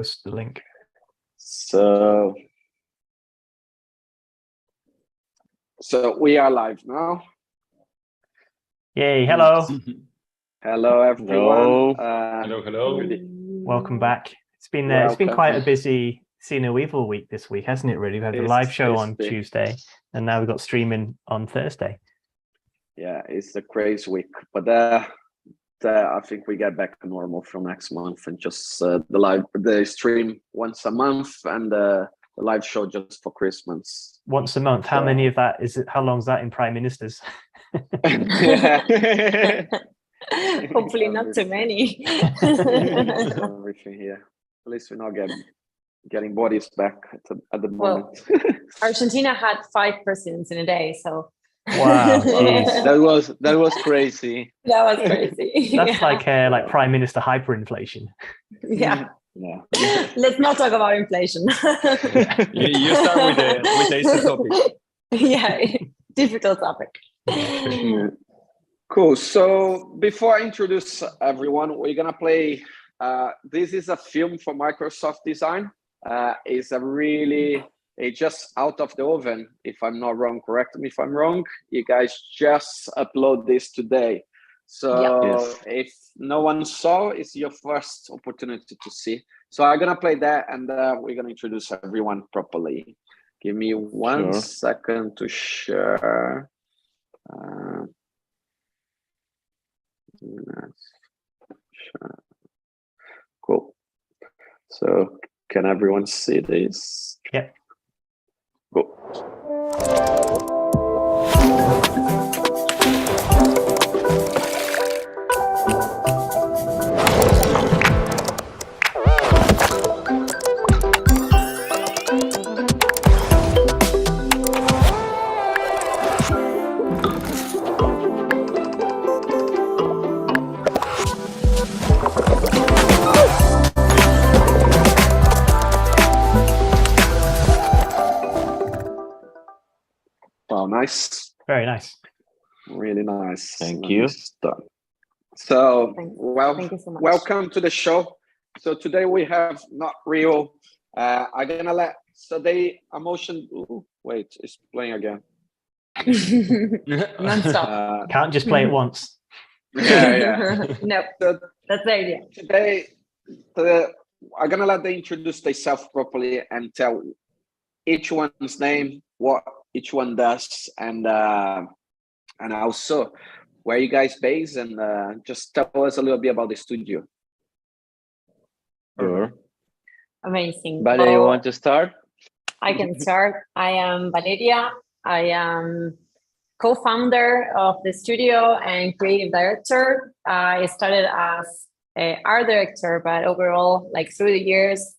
post the link. So we are live now. Yay! Hello. Hello, everyone. Hello. Welcome back. It's been quite a busy See No Evil week this week, hasn't it? Really, we had the live show on Tuesday, and now we've got streaming on Thursday. Yeah, it's a crazy week, but I think we get back to normal from next month, and just the stream once a month, and the live show just for Christmas. Once a month. How many of that is it? How long is that in Prime Ministers? Hopefully not too many. Everything here. At least we're not getting bodies back at the moment. Well, Argentina had 5 presidents in a day, so. Wow, that was crazy. That was crazy. That's like Prime Minister hyperinflation. Yeah. Let's not talk about inflation. You start with the easy topic. Yeah, difficult topic. Cool. So before I introduce everyone, we're gonna play. This is a film for Microsoft Design. It's just out of the oven. If I'm not wrong, correct me if I'm wrong. You guys just upload this today. So if no one saw, it's your first opportunity to see. So I'm gonna play that, and we're gonna introduce everyone properly. Give me one second to share. Cool. So can everyone see this? Yep. Cool. Wow, nice. Very nice. Really nice. Thank you. So, Thank you so much. welcome to the show. So today we have NotReal. I'm gonna let wait, it's playing again. Non-stop. Can't just play it once. Yeah. No, So that's the idea. today, I'm gonna let them introduce themselves properly and tell each one's name, what each one does, and also where you guys based, and just tell us a little bit about the studio. Sure. Amazing. Valerie, you want to start? I can start. I am Valeria. I am co-founder of the studio and creative director. I started as an art director, but overall, like through the years,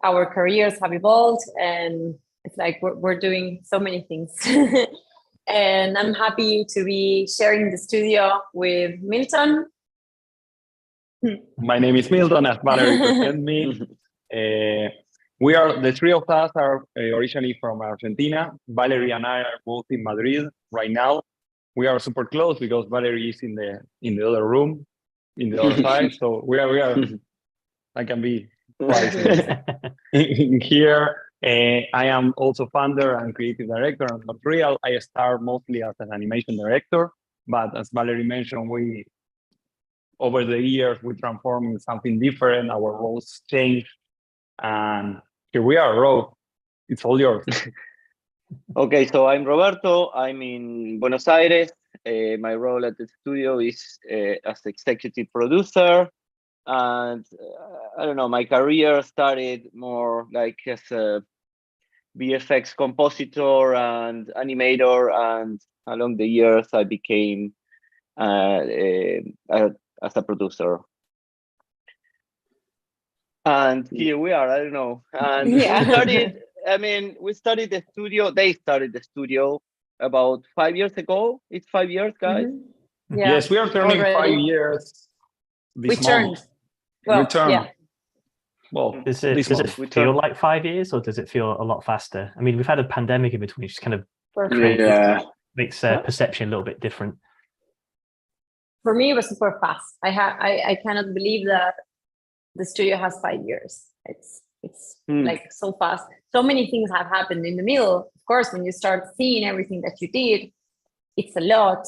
our careers have evolved, and it's like we're doing so many things. And I'm happy to be sharing the studio with Milton. My name is Milton, as Valerie presented me. The three of us are originally from Argentina. Valerie and I are both in Madrid right now. We are super close because Valerie is in the other room, in the other side. So we are. I can be twice in here. I am also founder and creative director on NotReal. I start mostly as an animation director, but as Valerie mentioned, over the years we transformed into something different. Our roles changed, and here we are. Ro, it's all yours. Okay, so I'm Roberto. I'm in Buenos Aires. My role at the studio is as executive producer. And I don't know, my career started more like as a VFX compositor and animator. And along the years, I became as a producer. And here we are, I don't know. And we started the studio. They started the studio about 5 years ago. It's 5 years, guys. Mm-hmm. Yeah. Yes, we are turning already. 5 years this month. Turned. Well, Yeah. Well, does it feel like 5 years, or does it feel a lot faster? I mean, we've had a pandemic in between, which kind of makes perception a little bit different. For me, it was super fast. I cannot believe that the studio has 5 years. It's like so fast. So many things have happened in the middle. Of course, when you start seeing everything that you did, it's a lot,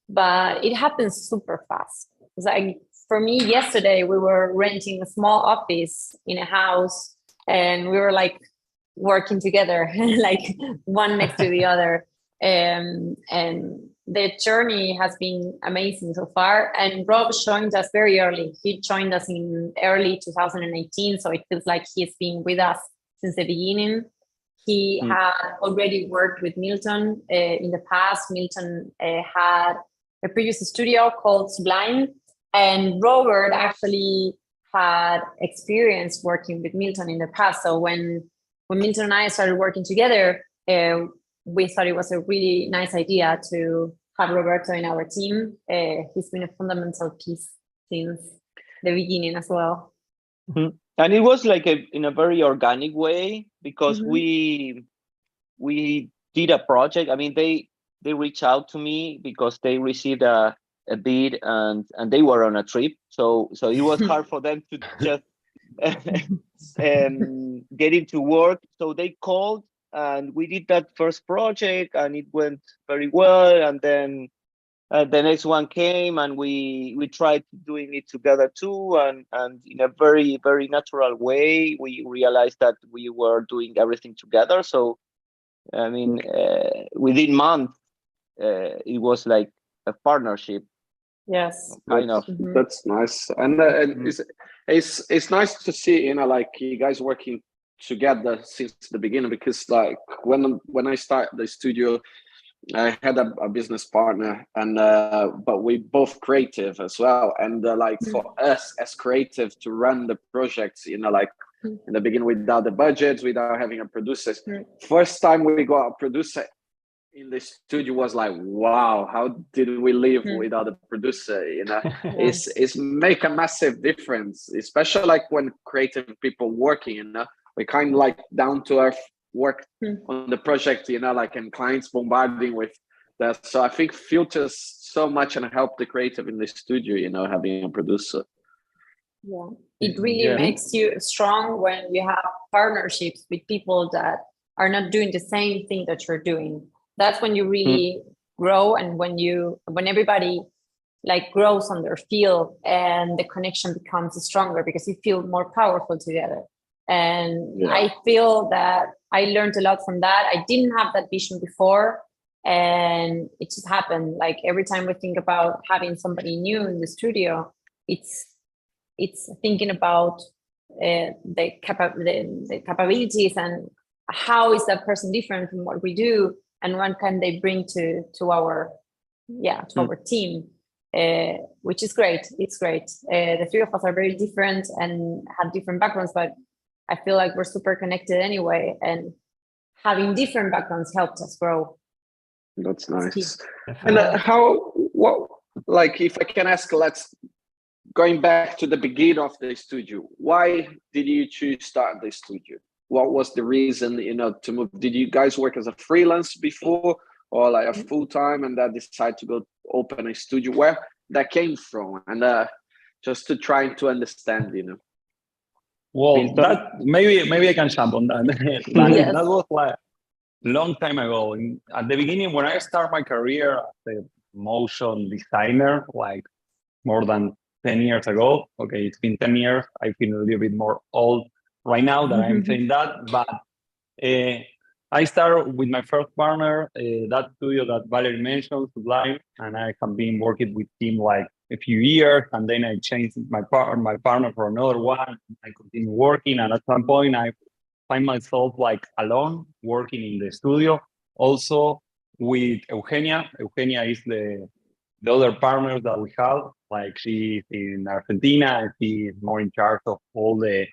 but it happens super fast. It's like for me, yesterday we were renting a small office in a house, and we were like working together, like one next to the other. And the journey has been amazing so far. And Rob joined us very early. He joined us in early 2018, so it feels like he's been with us since the beginning. He had already worked with Milton in the past. Milton had a previous studio called Sublime, and Robert actually had experience working with Milton in the past. So when Milton and I started working together, we thought it was a really nice idea to have Roberto in our team. He's been a fundamental piece since the beginning as well. And it was like in a very organic way, because we did a project. I mean, they reached out to me because they received a bid and they were on a trip. So it was hard for them to just get into work. So they called, and we did that first project, and it went very well. And then the next one came, and we tried doing it together too. And in a very, very natural way, we realized that we were doing everything together. So, I mean, within months, it was like a partnership. Yes, kind of. That's nice, and it's nice to see, like you guys working together since the beginning, because like when I started the studio, I had a business partner, and but we both creative as well, and like for us as creative to run the projects, like in the beginning without the budgets, without having a producer. First time we got a producer in the studio was like, wow, how did we live without a producer? It's make a massive difference, especially like when creative people working, we kind of like down to earth work on the project, like, and clients bombarding with that. So I think filters so much and help the creative in the studio, having a producer. Yeah, it really makes you strong when you have partnerships with people that are not doing the same thing that you're doing. That's when you really grow, and when everybody like grows on their field, and the connection becomes stronger because you feel more powerful together. And I feel that I learned a lot from that. I didn't have that vision before, and it just happened. Like every time we think about having somebody new in the studio, it's thinking about the capabilities and how is that person different from what we do, and what can they bring to our our team, which is great. It's great. The three of us are very different and have different backgrounds, but I feel like we're super connected anyway, and having different backgrounds helped us grow. That's nice. And if I can ask, going back to the beginning of the studio, why did you choose to start the studio? What was the reason, to move? Did you guys work as a freelance before, or like a full-time, and then decide to go open a studio? Where that came from? And just to try to understand, Well, that maybe I can jump on that. That was like a long time ago. At the beginning, when I started my career as a motion designer, like more than 10 years ago. Okay, it's been 10 years. I feel a little bit more old right now that I'm saying that. But I started with my first partner, that studio that Valerie mentioned, Sublime, and I have been working with him like a few years, and then I changed my partner for another one. I continue working, and at some point I find myself like alone working in the studio. Also with Eugenia. Eugenia is the other partner that we have. Like she's in Argentina, and she's more in charge of all the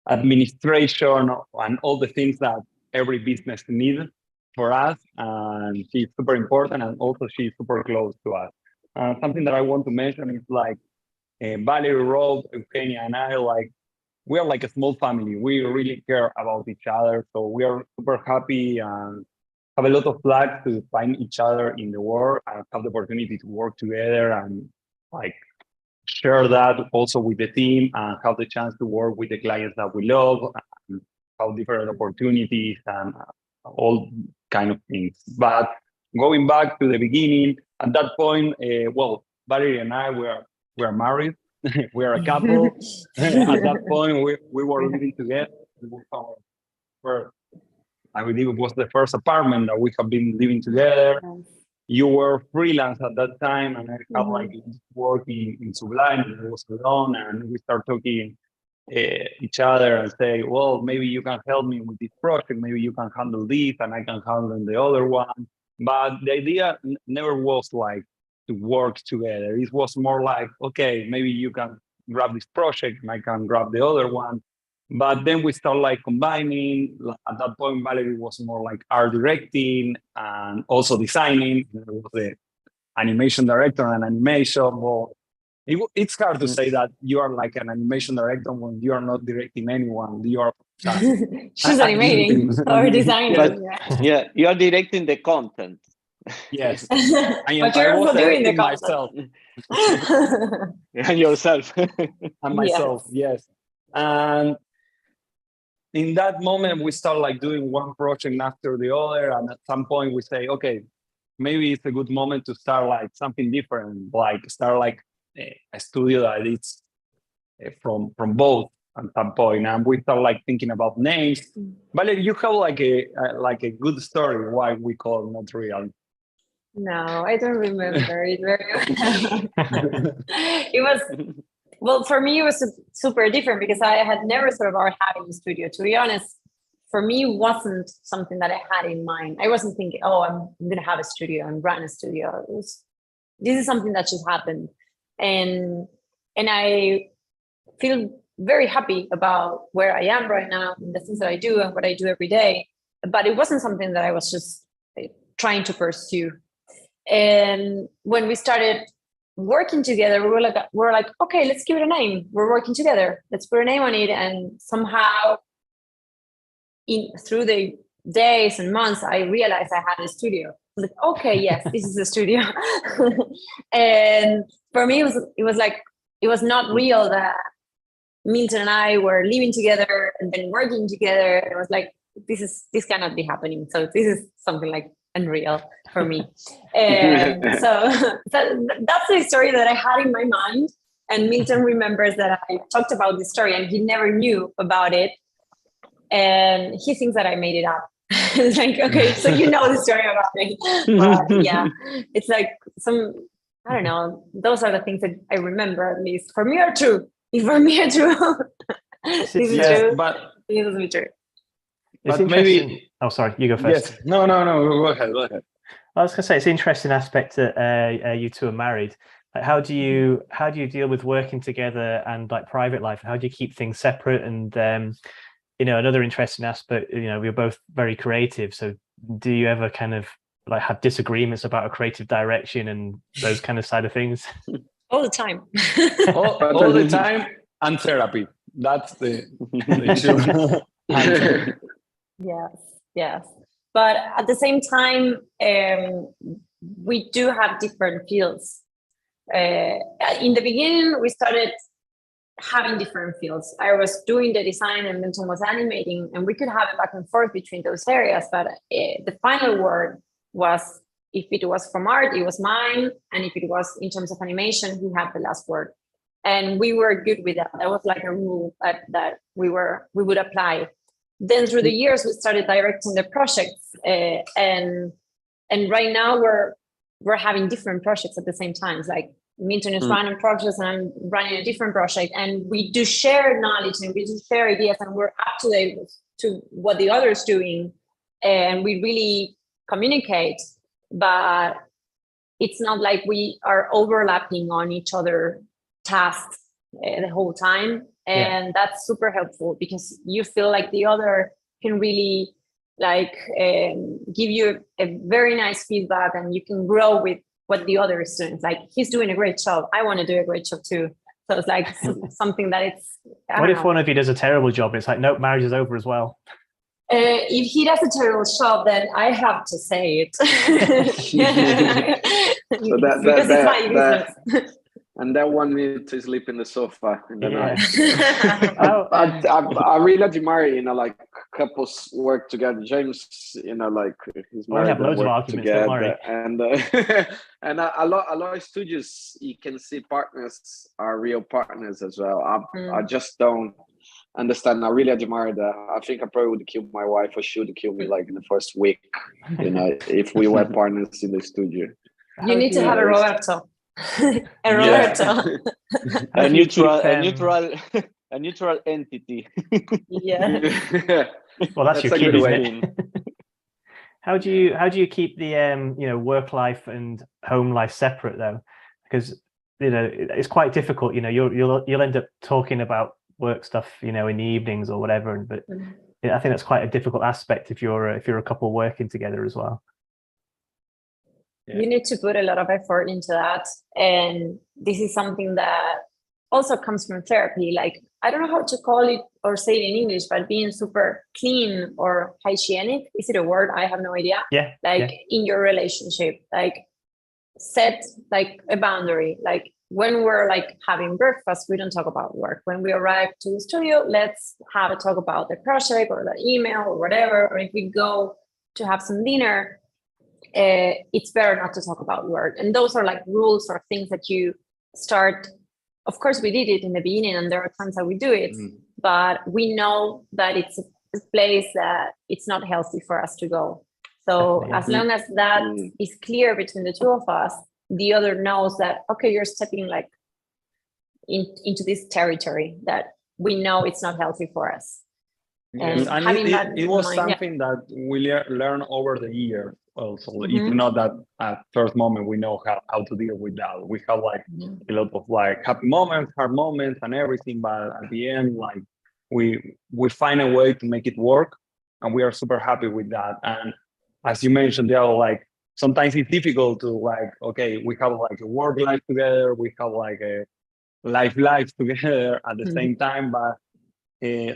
administration and all the things that every business needs for us. And she's super important, and also she's super close to us. Something that I want to mention is like Valerie, Rob, Eugenia, and I, like we are like a small family. We really care about each other. So we are super happy and have a lot of luck to find each other in the world and have the opportunity to work together and like share that also with the team and have the chance to work with the clients that we love, and have different opportunities and all kind of things. But going back to the beginning, at that point, Valerie and I were married. We are a couple. At that point, we were living together. I believe it was the first apartment that we have been living together. You were freelance at that time, and I had like work in Sublime, and I was alone, and we start talking each other and say, well, maybe you can help me with this project, maybe you can handle this, and I can handle the other one. But the idea never was like to work together. It was more like, okay, maybe you can grab this project and I can grab the other one. But then we start like combining. At that point, Valerie was more like art directing and also designing. I was the animation director and animation. Well, it's hard to say that you are like an animation director when you are not directing anyone. You are she's animating or designing. But yeah, you are directing the content. Yes, but you're also doing the myself. And yourself. And myself, yes. And in that moment, we start like doing one project after the other, and at some point we say, okay, maybe it's a good moment to start like something different, like start like a studio that it's from both at some point, and we start like thinking about names. Valerie, you have like a good story why we call NotReal. No, I don't remember it very well. It was, well, for me, it was super different because I had never thought about having a studio. To be honest, for me, it wasn't something that I had in mind. I wasn't thinking, oh, I'm going to have a studio and run a studio. This is something that just happened. And I feel very happy about where I am right now, and the things that I do and what I do every day. But it wasn't something that I was just trying to pursue. And when we started working together, we were like, okay, let's give it a name. We're working together. Let's put a name on it. And somehow, through the days and months, I realized I had a studio. I was like, okay, yes, this is a studio. And for me, it was not real that Milton and I were living together and then working together. It was like, this cannot be happening. So this is something like unreal for me. And so that's the story that I had in my mind. And Milton remembers that I talked about this story and he never knew about it. And he thinks that I made it up. It's like, okay, so you know the story about me. But yeah, it's like I don't know, those are the things that I remember, at least. For me are true. If for me are true, this is true. But this is true. But maybe. Oh, sorry, you go first. Yes. No. Go ahead. I was going to say, it's an interesting aspect that you two are married. Like, how do you deal with working together and like private life? How do you keep things separate? And another interesting aspect, we're both very creative. So do you ever kind of like have disagreements about a creative direction and those kind of side of things? All the time. all the time, and therapy. That's the issue. Yes. But at the same time, we do have different fields. In the beginning, we started having different fields. I was doing the design and Milton was animating, and we could have it back and forth between those areas. But the final word was, if it was from art, it was mine. And if it was in terms of animation, he had the last word. And we were good with that. That was like a rule that we would apply. Then through the years, we started directing the projects. And right now we're having different projects at the same time. It's like Milton is running projects and I'm running a different project. And we do share knowledge and we do share ideas and we're up to date to what the other is doing. And we really communicate, but it's not like we are overlapping on each other tasks the whole time. And that's super helpful because you feel like the other can really give you a very nice feedback and you can grow with what the other is doing. It's like, he's doing a great job. I want to do a great job too. So it's like something that it's... What if one of you does a terrible job? It's like, nope, marriage is over as well. If he does a terrible job, then I have to say it. So because it's my business. and that one needs to sleep in the sofa in the night. I really admire, you know, like couples work together. James, you know, like he's married, we have loads of arguments, don't worry. and and a lot of studios you can see partners are real partners as well. I just don't understand. I really admire that. I think I probably would kill my wife, or she would kill me like in the first week, you know, if we were partners in the studio. You need to have a Roberto. a neutral entity. Yeah. Well, that's your kid, isn't it? How do you keep the you know, work life and home life separate though? Because, you know, it's quite difficult. You know, you'll end up talking about work stuff, you know, in the evenings or whatever. But I think that's quite a difficult aspect if you're a couple working together as well. You need to put a lot of effort into that, and this is something that also comes from therapy. Like, I don't know how to call it or say it in English, but being super clean or hygienic, is it a word? I have no idea. Yeah. Like in your relationship, like set like a boundary. Like when we're like having breakfast, we don't talk about work. When we arrive to the studio, let's have a talk about the project or the email or whatever. Or if we go to have some dinner, it's better not to talk about work. And those are like rules or things that you start. Of course, we did it in the beginning, and there are times that we do it, but we know that it's a place that it's not healthy for us to go. So as long as that is clear between the two of us, the other knows that, okay, you're stepping like into this territory that we know it's not healthy for us. And it was something that we learned over the year also. It's not that at first moment we know how to deal with that. We have like a lot of like happy moments, hard moments and everything, but at the end, like we find a way to make it work, and we are super happy with that. And as you mentioned, Thiago, like sometimes it's difficult to like, okay, we have like a work life together, we have like a life together at the same time, but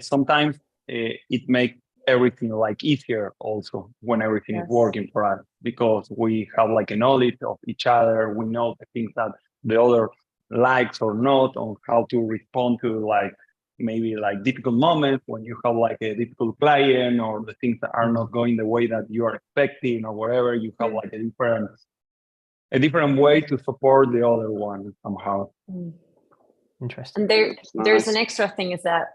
sometimes it makes everything like easier also when everything is working for us, because we have like a knowledge of each other. We know the things that the other likes or not, on how to respond to like maybe like difficult moments when you have like a difficult client, or the things that are not going the way that you are expecting or whatever. You have like a different way to support the other one somehow. Interesting. And there's an extra thing is that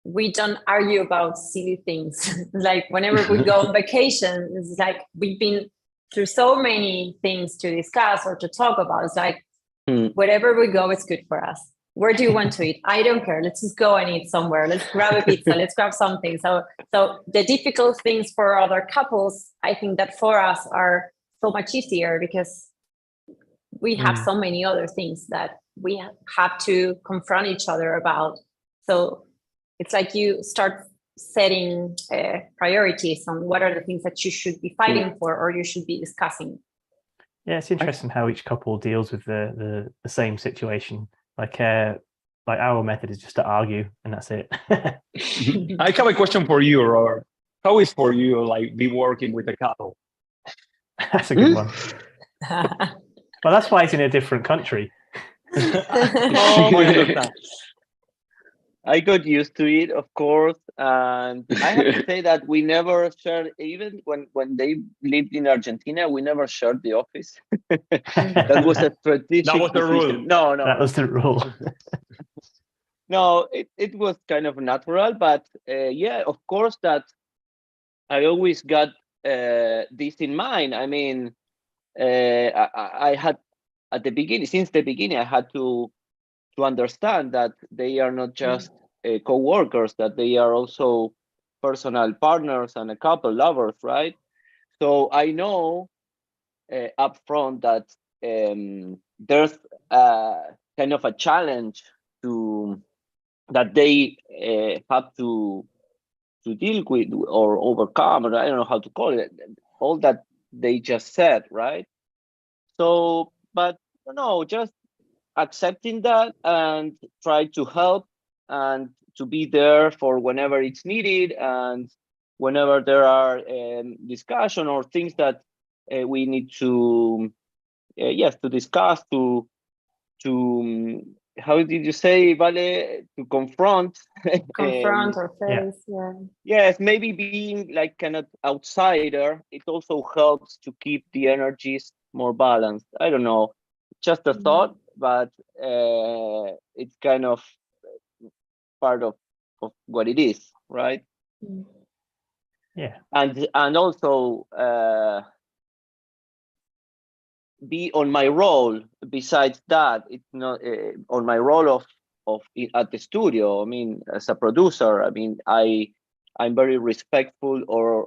we don't argue about silly things. Like whenever we go on vacation, it's like we've been through so many things to discuss or to talk about. It's like wherever we go, it's good for us. Where do you want to eat? I don't care. Let's just go and eat somewhere. Let's grab a pizza. Let's grab something. So the difficult things for other couples, I think that for us are so much easier, because we have so many other things that we have to confront each other about. So it's like you start setting priorities on what are the things that you should be fighting for or you should be discussing. Yeah, it's interesting how each couple deals with the same situation. Like our method is just to argue, and that's it. I have a question for you, Robert. How is for you like be working with a couple? That's a good one. Well, that's why it's in a different country. I got used to it, of course, and I have to say that we never shared, even when they lived in Argentina, we never shared the office. That was a strategic That was the rule. No, that was the rule. No, it was kind of natural, but yeah, of course, that I always got this in mind. I mean, I had at the beginning, since the beginning, I had to understand that they are not just co-workers, that they are also personal partners and a couple lovers, right? So I know up front that there's kind of a challenge that they have to deal with or overcome, or I don't know how to call it, all that they just said, right? So, but no, just accepting that and try to help and to be there for whenever it's needed, and whenever there are discussion or things that we need to to discuss, to to how did you say, Vale, to confront Or face, yes, maybe being like kind of outsider, it also helps to keep the energies more balanced. I don't know, just a thought, but it's kind of part of what it is, right? Yeah. And also be on my role. Besides that, it's not on my role of at the studio. I mean, as a producer, I mean, I'm very respectful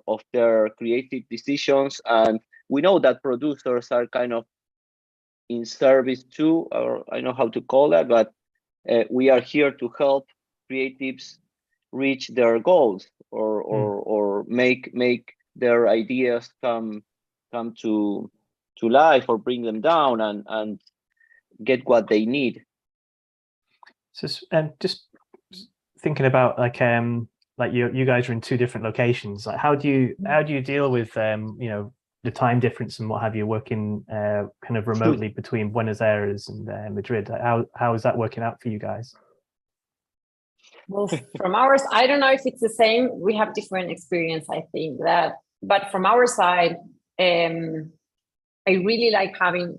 of their creative decisions, and we know that producers are kind of in service too, or I know how to call that, but we are here to help creatives reach their goals or make their ideas come to life, or bring them down and get what they need. So just thinking about like you guys are in two different locations. Like how do you deal with you know, the time difference and what have you, working kind of remotely between Buenos Aires and Madrid? How is that working out for you guys? Well, from ours, I don't know if it's the same. We have different experience, I think that, but from our side, I really like having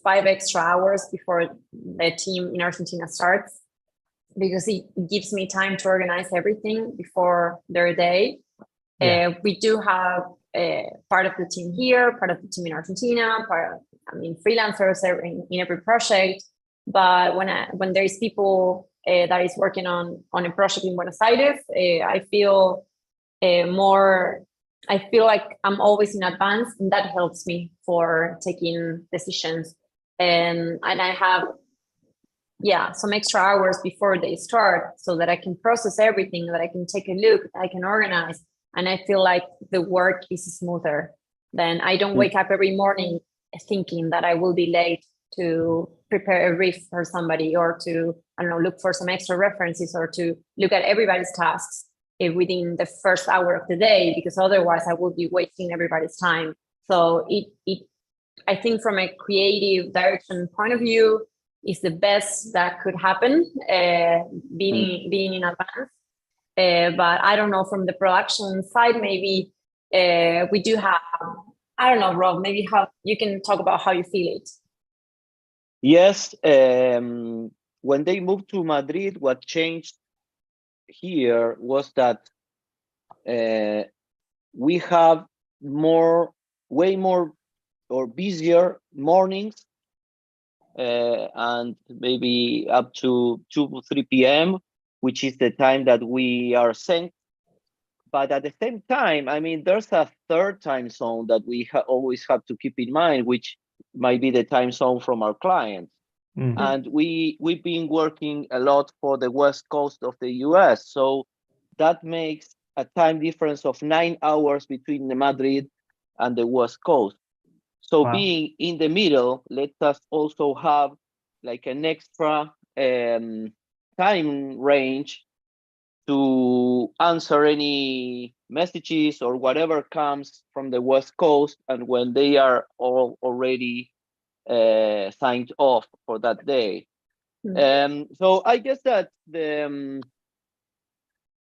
5 extra hours before the team in Argentina starts, because it gives me time to organize everything before their day. We do have part of the team here, part of the team in Argentina, freelancers in every project. But when there is people that is working on a project in Buenos Aires, I feel like I'm always in advance, and that helps me for taking decisions. And I have some extra hours before they start, so that I can process everything, that I can take a look, I can organize, and I feel like the work is smoother. Then I don't wake up every morning thinking that I will be late to prepare a brief for somebody, or to, I don't know, look for some extra references, or to look at everybody's tasks within the first hour of the day, because otherwise I will be wasting everybody's time. So I think from a creative direction point of view, is the best that could happen, being in advance. But I don't know, from the production side, maybe we do have, I don't know, Rob, maybe how you can talk about how you feel it. Yes, when they moved to Madrid, what changed here was that we have way more or busier mornings, and maybe up to 2 or 3 p.m., which is the time that we are sent. But at the same time, I mean, there's a third time zone that we always have to keep in mind, which might be the time zone from our clients. And we've been working a lot for the West Coast of the US. So that makes a time difference of 9 hours between the Madrid and the West Coast. So being in the middle lets us also have like an extra time range to answer any messages or whatever comes from the West Coast, and when they are all already signed off for that day. So I guess that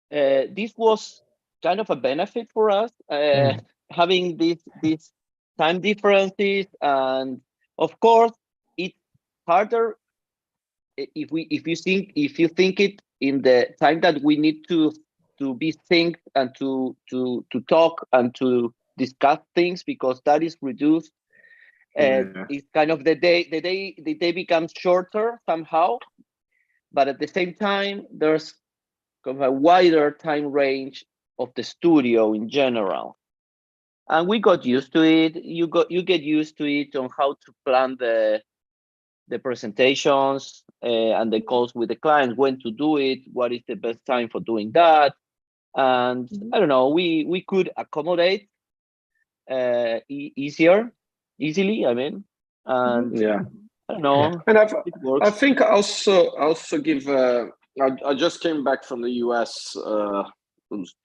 this was kind of a benefit for us, having these time differences, and of course it's harder if you think it in the time that we need to be synced and to talk and to discuss things, because that is reduced. It's kind of the day becomes shorter somehow, but at the same time there's kind of a wider time range of the studio in general, and we got used to it. You get used to it on how to plan the presentations and the calls with the clients, when to do it, what is the best time for doing that. And I don't know, we could accommodate easily, I mean, and I don't know. And I think also give I just came back from the US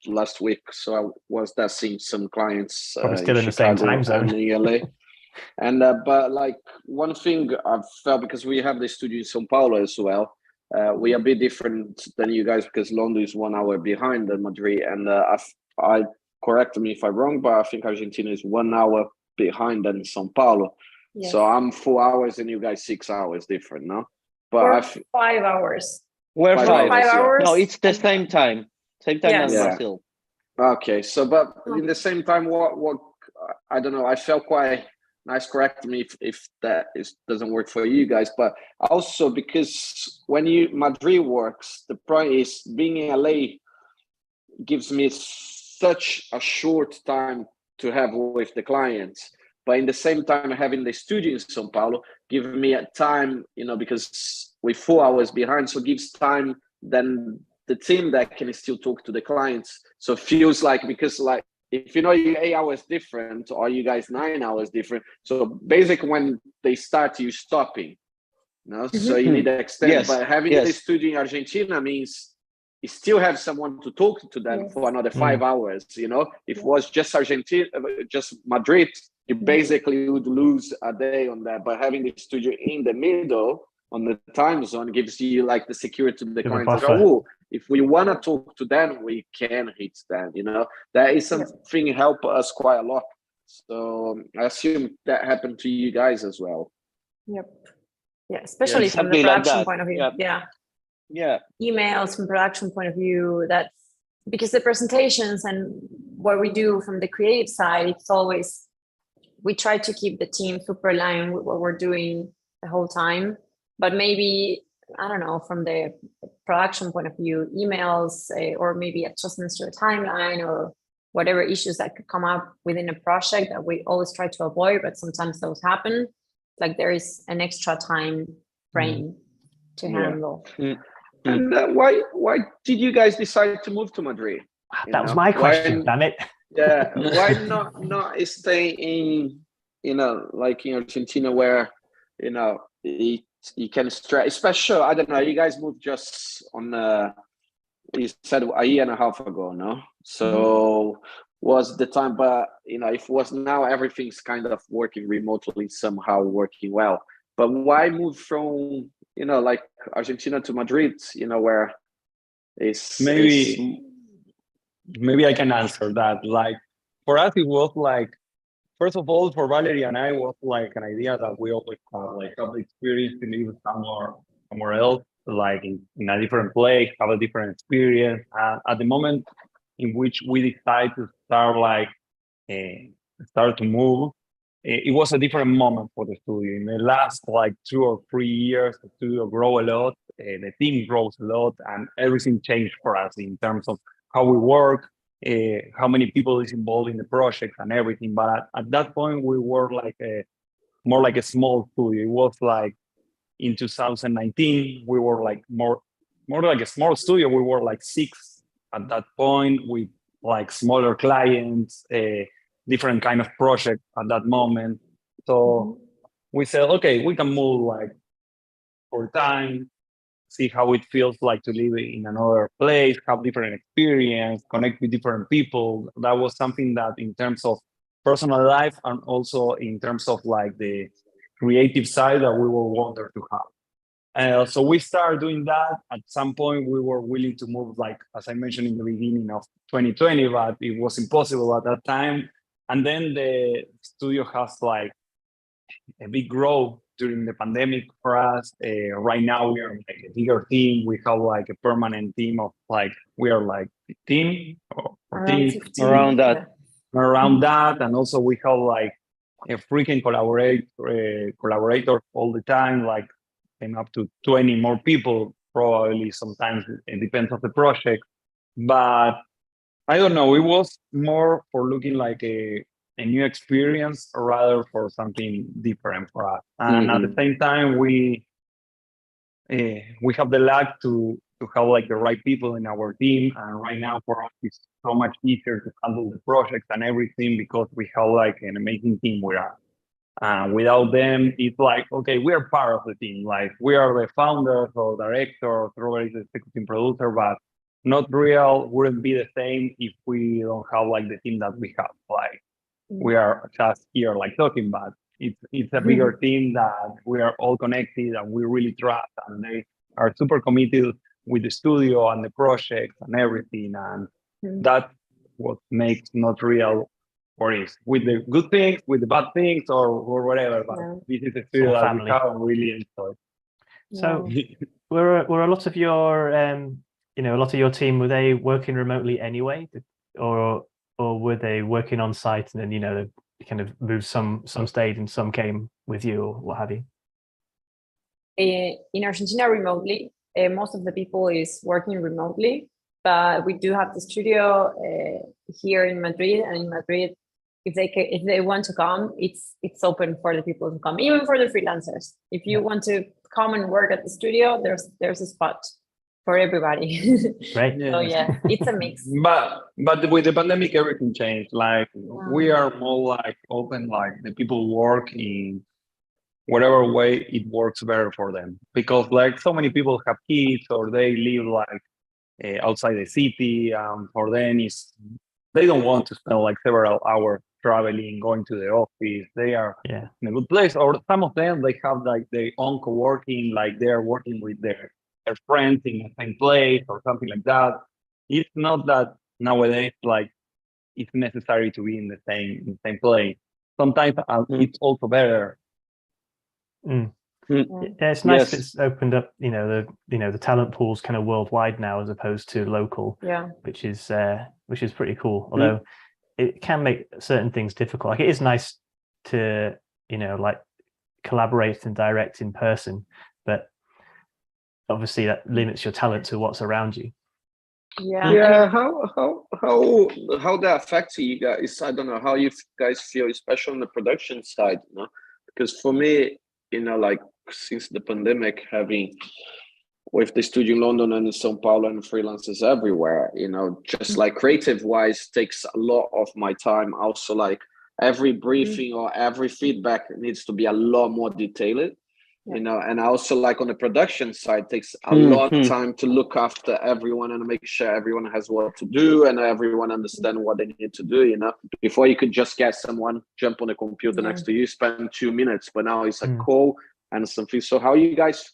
last week, so I was there seeing some clients still in in the same Chicago time zone and in LA. And but like one thing I've felt, because we have the studio in São Paulo as well, we are a bit different than you guys because London is 1 hour behind than Madrid, and I correct me if I'm wrong, but I think Argentina is 1 hour behind than São Paulo. Yes. So I'm 4 hours and you guys 6 hours different, no? But we're 5 hours. We're 5 hours. No, it's the same time. Same time as Brazil. Okay, so but in the same time, what I don't know. I felt quite nice. Correct me if that doesn't work for you guys, but also because when Madrid works, the point is being in LA gives me such a short time to have with the clients, but in the same time having the studio in São Paulo give me a time, because we're 4 hours behind, so it gives time then the team that can still talk to the clients. So it feels like, because like if you're 8 hours different or you guys 9 hours different, so basically when they start you stopping, so you need to extend. But having the studio in Argentina means you still have someone to talk to them for another 5 hours. If it was just Argentina, just Madrid, you basically would lose a day on that. But having the studio in the middle on the time zone gives you like the security to the clients. If we want to talk to them, we can hit them. That is something help us quite a lot. So I assume that happened to you guys as well. Yep. Yeah, especially from the production point of view. Yeah. Emails from production point of view. That's because the presentations and what we do from the creative side, it's always, we try to keep the team super aligned with what we're doing the whole time. But maybe, I don't know, from the production point of view, emails or maybe adjustments to the timeline or whatever issues that could come up within a project that we always try to avoid, but sometimes those happen. Like there is an extra time frame to handle. And why did you guys decide to move to Madrid? That was my question, damn it. Yeah, why not stay in, like in Argentina where, you can stretch, especially, I don't know, you guys moved just on, you said a year and a half ago, no? So was the time, but, if it was now, everything's kind of working remotely, somehow working well. But why move from, like Argentina to Madrid, where it's... Maybe I can answer that. Like, for us, it was like, first of all, for Valerie and I, was like an idea that we always have the experience to live somewhere else, like in a different place, have a different experience. At the moment in which we decide to start to move, it was a different moment for the studio. In the last 2 or 3 years, the studio grew a lot, the team grows a lot, and everything changed for us in terms of how we work, how many people is involved in the project and everything. But at that point, we were more like a small studio. It was like in 2019, we were like more like a small studio. We were like 6 at that point with like smaller clients, different kind of project at that moment. So we said, okay, we can move like for time, see how it feels like to live in another place, have different experience, connect with different people. That was something that in terms of personal life and also in terms of like the creative side that we were wanted to have. So we started doing that. At some point, we were willing to move, like, as I mentioned in the beginning of 2020, but it was impossible at that time. And then the studio has like a big growth during the pandemic for us. Right now, we are like a bigger team. We have like a permanent team of like, we are like 15 or 14, around that. And also we have like a freaking collaborator all the time, like up to 20 more people, probably. Sometimes it depends on the project. But I don't know, it was more for looking like a new experience rather for something different for us. And at the same time, we have the luck to have like the right people in our team. And right now for us, it's so much easier to handle the projects and everything because we have like an amazing team with us. Without them, it's like, okay, we are part of the team. Like we are the founders or directors, Robert is the executive producer, but NotReal wouldn't be the same if we don't have like the team that we have. Like we are just here like talking, but it's a bigger team that we are all connected and we really trust, and they are super committed with the studio and the project and everything, and that's what makes NotReal what is, with the good things, with the bad things, or whatever. But this is a studio that we have really enjoyed. So were a lot of your a lot of your team, were they working remotely anyway, or were they working on site and then they kind of moved, some stayed and some came with you or what have you? In Argentina, remotely. Most of the people is working remotely, but we do have the studio here in Madrid, and in Madrid, if they want to come, it's open for the people to come, even for the freelancers. If you want to come and work at the studio, there's a spot for everybody. Right. So yeah, it's a mix. But with the pandemic, everything changed. Like we are more like open, like the people work in whatever way it works better for them, because like so many people have kids or they live like outside the city. For them, they don't want to spend like several hours traveling, going to the office. They are in a good place, or some of them they have like their own co-working, like they're working with their friends in the same place or something like that. It's not that nowadays like it's necessary to be in the same place. Sometimes it's also better. Yeah, it's nice that it's opened up, the talent pools kind of worldwide now as opposed to local. Which is pretty cool. Although it can make certain things difficult. Like it is nice to like collaborate and direct in person, but obviously that limits your talent to what's around you. How that affects you guys? I don't know how you guys feel, especially on the production side, because for me, like since the pandemic, having with the studio in London and in Sao Paulo and freelancers everywhere, just like creative wise takes a lot of my time. Also, like every briefing or every feedback needs to be a lot more detailed. And also like on the production side takes a lot of time to look after everyone and make sure everyone has what to do and everyone understand what they need to do, before you could just get someone jump on the computer next to you, spend 2 minutes, but now it's a call and something. So how are you guys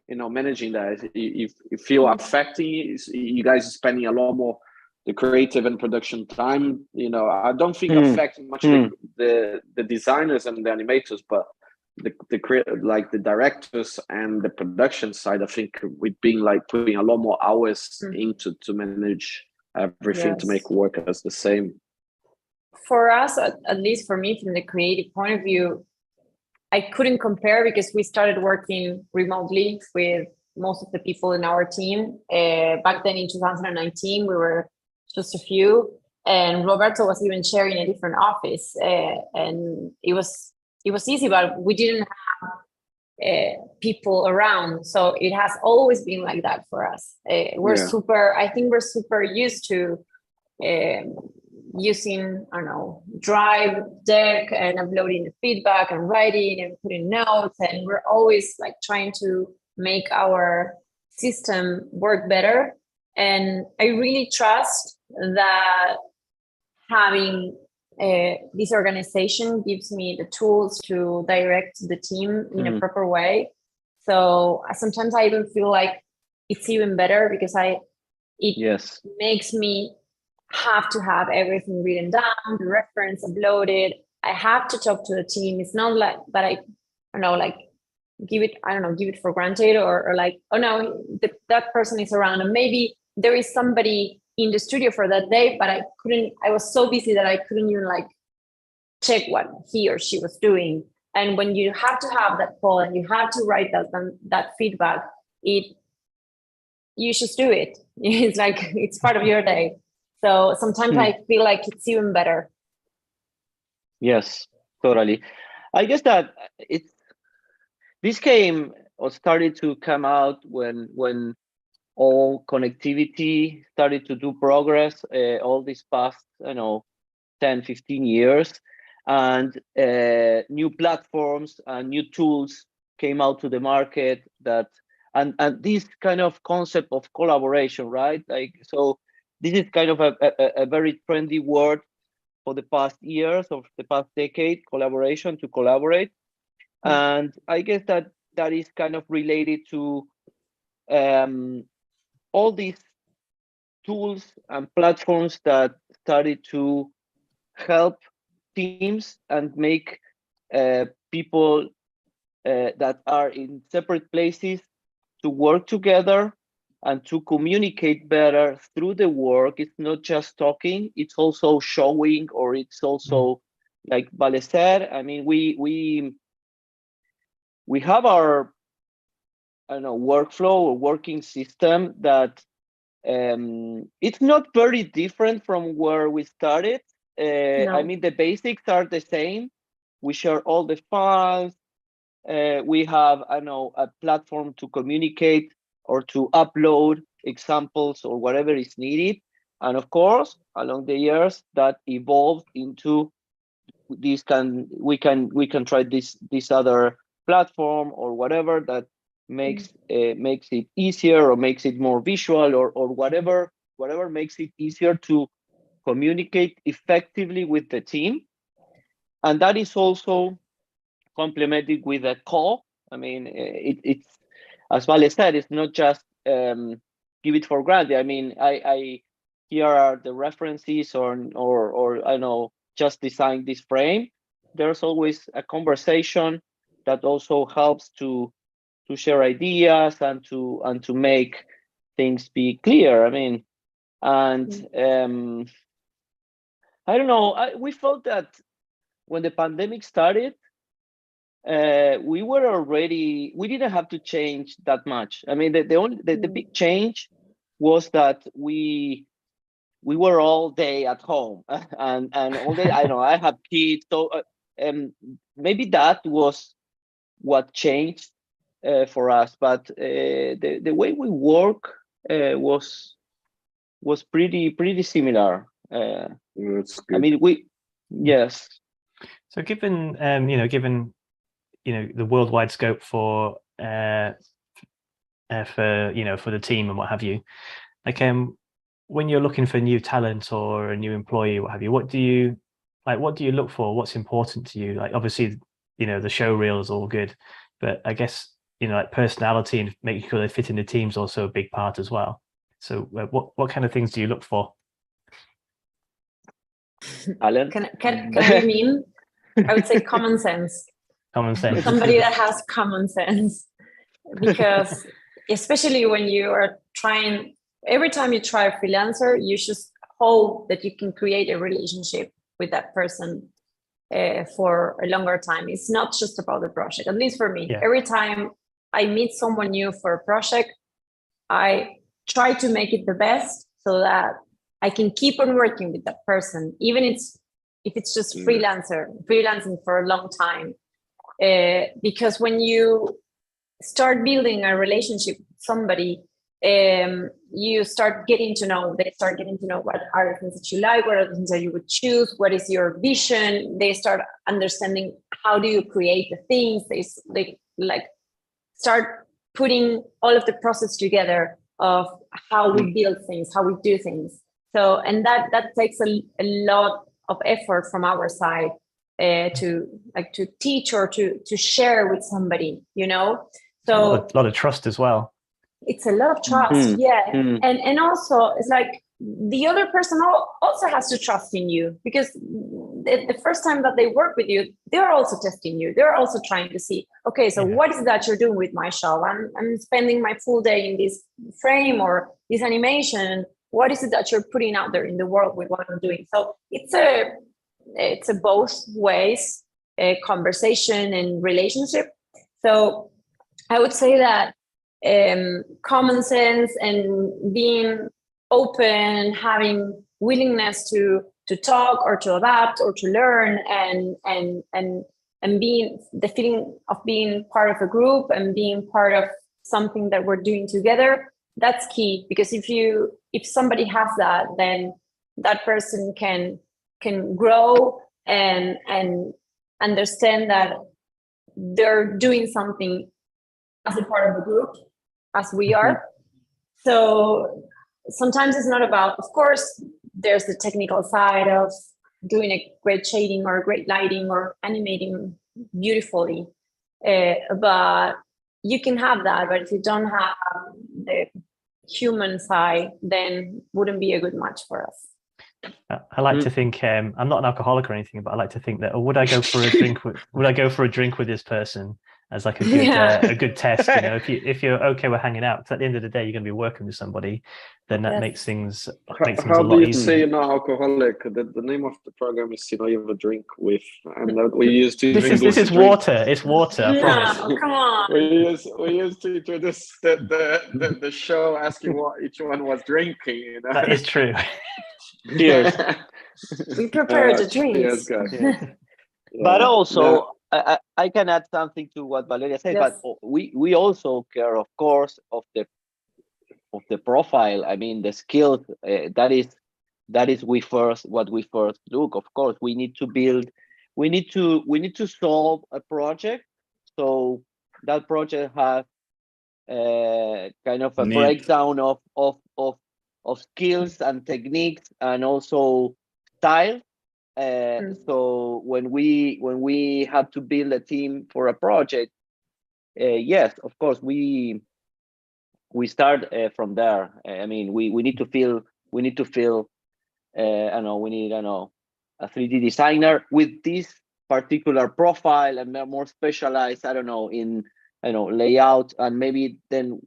managing that? You feel affecting you guys spending a lot more the creative and production time? I don't think affecting much the designers and the animators, but the directors and the production side, I think we've been like putting a lot more hours into to manage everything to make work as the same. For us, at least for me, from the creative point of view, I couldn't compare because we started working remotely with most of the people in our team. Back then in 2019, we were just a few, and Roberto was even sharing a different office, and it was easy, but we didn't have people around. So it has always been like that for us. I think we're super used to using, Drive deck and uploading the feedback and writing and putting notes. And we're always like trying to make our system work better. And I really trust that having this organization gives me the tools to direct the team in a proper way. So sometimes I even feel like it's even better because it makes me have to have everything written down, the reference uploaded. I have to talk to the team. It's not like that I give it for granted or like, oh no, that person is around and maybe there is somebody in the studio for that day, but I was so busy that I couldn't even like check what he or she was doing. And when you have to have that call and you have to write that feedback, you just do it. It's like, it's part of your day. So sometimes I feel like it's even better. Yes, totally. I guess that this came or started to come out when all connectivity started to do progress all these past 10 15 years, and new platforms and new tools came out to the market and this kind of concept of collaboration, right? Like, so this is kind of a very trendy word for the past years, of the past decade, collaboration to collaborate. And I guess that is kind of related to all these tools and platforms that started to help teams and make people that are in separate places to work together and to communicate better through the work. It's not just talking, it's also showing, or it's also, like Vale said, I mean, we have our, I don't know, workflow or working system that it's not very different from where we started. No. I mean, the basics are the same. We share all the files. We have, I don't know, a platform to communicate or to upload examples or whatever is needed. And of course, along the years, that evolved into we can try this other platform or whatever that makes it easier or makes it more visual or whatever makes it easier to communicate effectively with the team. And that is also complemented with a call. I mean, it's as Vale said, it's not just give it for granted. I mean, I here are the references or I know, just design this frame. There's always a conversation that also helps to share ideas and to make things be clear. I mean, and I don't know. We felt that when the pandemic started, we didn't have to change that much. I mean, the big change was that we were all day at home and all day. I know I have kids, so maybe that was what changed for us. But the way we work was pretty similar. That's good. I mean, yes. So given the worldwide scope for the team and what have you, like when you're looking for new talent or a new employee, what have you, what do you look for? What's important to you? Like, obviously, the show reel is all good, but I guess like personality and making sure they fit in the team is also a big part as well. So what kind of things do you look for? Alan, can I mean? I would say common sense. Common sense. Somebody that has common sense, because especially when you are trying, every time you try a freelancer, you just hope that you can create a relationship with that person for a longer time. It's not just about the project, at least for me. Yeah. Every time I meet someone new for a project, I try to make it the best so that I can keep on working with that person, even if it's just freelancing for a long time. Because when you start building a relationship with somebody, you start getting to know, they start getting to know what are the things that you like, what are the things that you would choose, what is your vision. They start understanding how do you create the things. They like start putting all of the process together of how we build things, how we do things. So, and that takes a lot of effort from our side to teach or to share with somebody, So a lot of trust as well. It's a lot of trust, and also it's like the other person also has to trust in you, because the first time that they work with you, they're also testing you. They're also trying to see, okay, so what is that you're doing with my show? I'm spending my full day in this frame or this animation. What is it that you're putting out there in the world with what I'm doing? So it's a both ways conversation and relationship. So I would say that common sense and being open, having willingness to talk or to adapt or to learn, and being the feeling of being part of a group and being part of something that we're doing together, that's key. Because if somebody has that, then that person can grow and understand that they're doing something as a part of the group, as we are. So sometimes it's not about, of course, there's the technical side of doing a great shading or great lighting or animating beautifully. But you can have that, but if you don't have the human side, then wouldn't be a good match for us. I like to think I'm not an alcoholic or anything, but I like to think that would I go for a drink with this person as like a good test? You know, if you're okay with hanging out, because at the end of the day you're going to be working with somebody, then that makes things a lot easier. How do you say you're not alcoholic? The name of the program is you have a drink with, and we used to. This is water. It's water. I promise. Come on. We used to introduce the show asking what each one was drinking. You know? That is true. Cheers. We prepare the drinks. Yes, guys. Yeah. But also, I can add something to what Valeria said. Yes. But we also care, of course, of the profile. I mean, the skills. That is what we first look. Of course, we need to build. We need to solve a project. So that project has kind of a breakdown of skills and techniques and also style. So when we have to build a team for a project, yes, of course we start from there. I mean, we need to feel I don't know, we need a 3D designer with this particular profile and more specialized, I don't know, in layout, and maybe then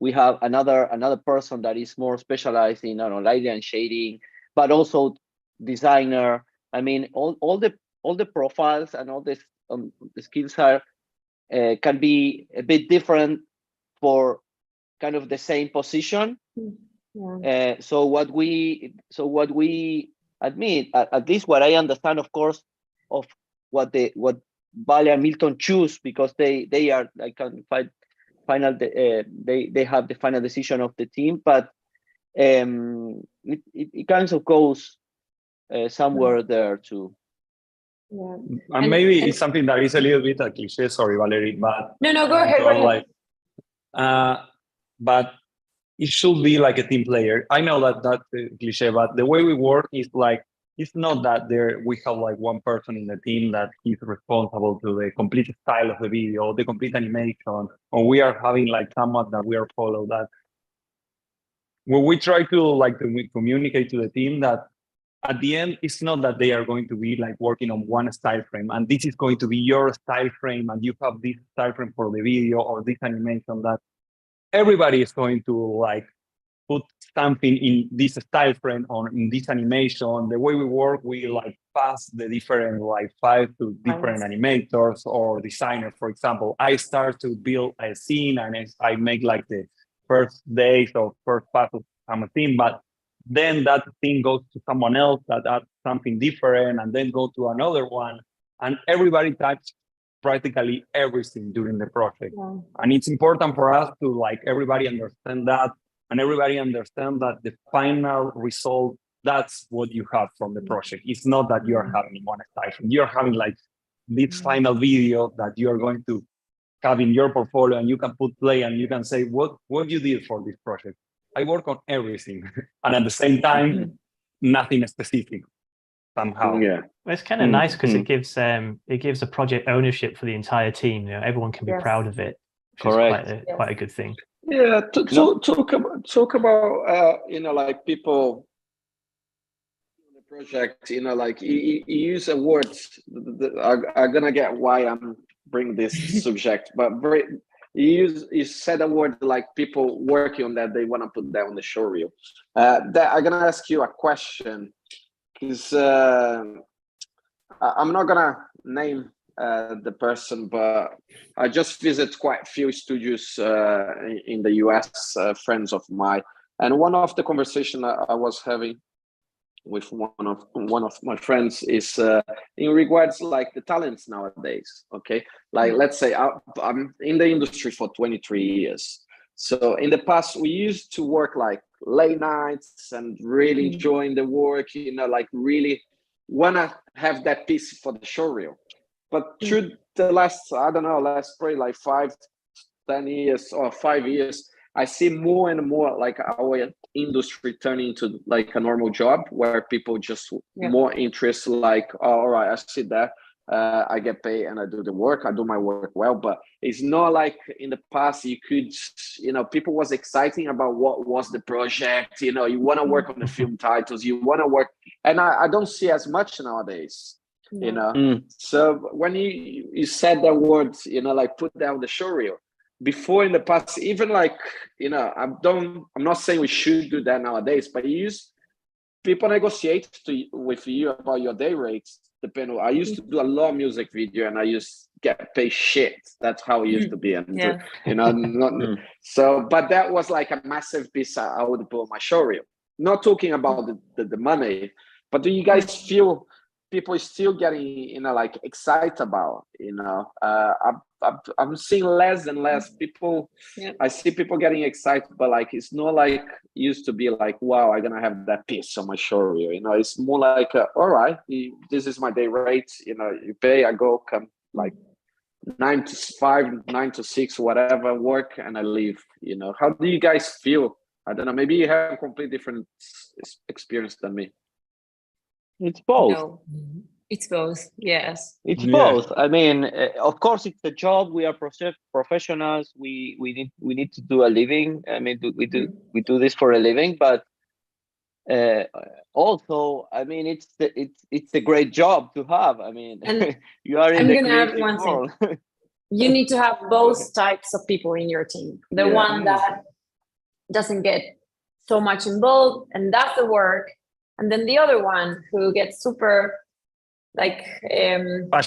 we have another person that is more specialized in lighting and shading, but also designer. I mean, all the profiles and all this the skills are can be a bit different for kind of the same position. Yeah. So what we admit, at least what I understand, of course, of what Vale and Milton choose, because they are like final they have the final decision of the team, but it kind of goes somewhere there too. Yeah. And maybe it's something that is a little bit a cliche. Sorry, Valerie, but No, go ahead. But it should be like a team player. I know that's cliche, but the way we work is like, it's not that we have like one person in the team that is responsible to the complete style of the video, the complete animation, or we are having like someone that we are follow that. When we try to communicate to the team that at the end, it's not that they are going to be like working on one style frame and this is going to be your style frame and you have this style frame for the video or this animation, that everybody is going to like put something in this style frame or in this animation. The way we work, we like pass the different like files to different animators or designers. For example, I start to build a scene and I make like the first days or first pass of some thing, but then that thing goes to someone else that adds something different and then go to another one. And everybody touches practically everything during the project. Yeah. And it's important for us to like everybody understand that, and everybody understand that the final result, that's what you have from the project. It's not that you're having one style. You're having like this final video that you're going to have in your portfolio, and you can put play and you can say, what you did for this project? I work on everything. And at the same time, nothing specific. Somehow. Yeah, well, it's kind of nice because it gives a project ownership for the entire team. You know, everyone can be proud of it, which is quite a good thing. Yeah, talk about like people in the project. Like you use a word that are gonna get why I'm bringing this subject, but you said a word like people working on that, they want to put that on the show reel. That I'm gonna ask you a question. Because I'm not gonna name the person, but I just visit quite a few studios in the US, friends of mine, and one of the conversation I was having with one of my friends is in regards like the talents nowadays. Okay, like let's say I'm in the industry for 23 years. So in the past, we used to work like late nights and really enjoying the work, like really wanna have that piece for the show reel. But through the last, I don't know, let's say like 5-10 years or 5 years, I see more and more like our industry turning into like a normal job where people just more interest, like, oh, all right, I see that. I get paid and I do the work. I do my work well, but it's not like in the past you could, people was exciting about what was the project. You want to work on the film titles. You want to work, and I don't see as much nowadays. So when you said that word, like put down the showreel. Before in the past, even like I'm not saying we should do that nowadays, but people negotiate with you about your day rates. Depending, I used to do a lot of music video, and I used to get paid shit. That's how it used to be, and so. But that was like a massive piece I would put on my showreel. Not talking about the money, but do you guys feel people is still getting like excited about? I'm seeing less and less people. I see people getting excited, but like it's not like it used to be like, wow, I'm gonna have that piece on my showreel. It's more like, all right, this is my day rate. You pay, I go, come like 9 to 5, 9 to 6, whatever, work, and I leave. How do you guys feel? I don't know. Maybe you have a completely different experience than me. It's both. No, it's both. Yes, it's both. I mean, of course, it's a job. We are professionals. We need to do a living. I mean, we do this for a living. But also, I mean, it's a great job to have. I mean, you are in the creative world. You need to have both types of people in your team. The one that doesn't get so much involved and does the work, and then the other one who gets super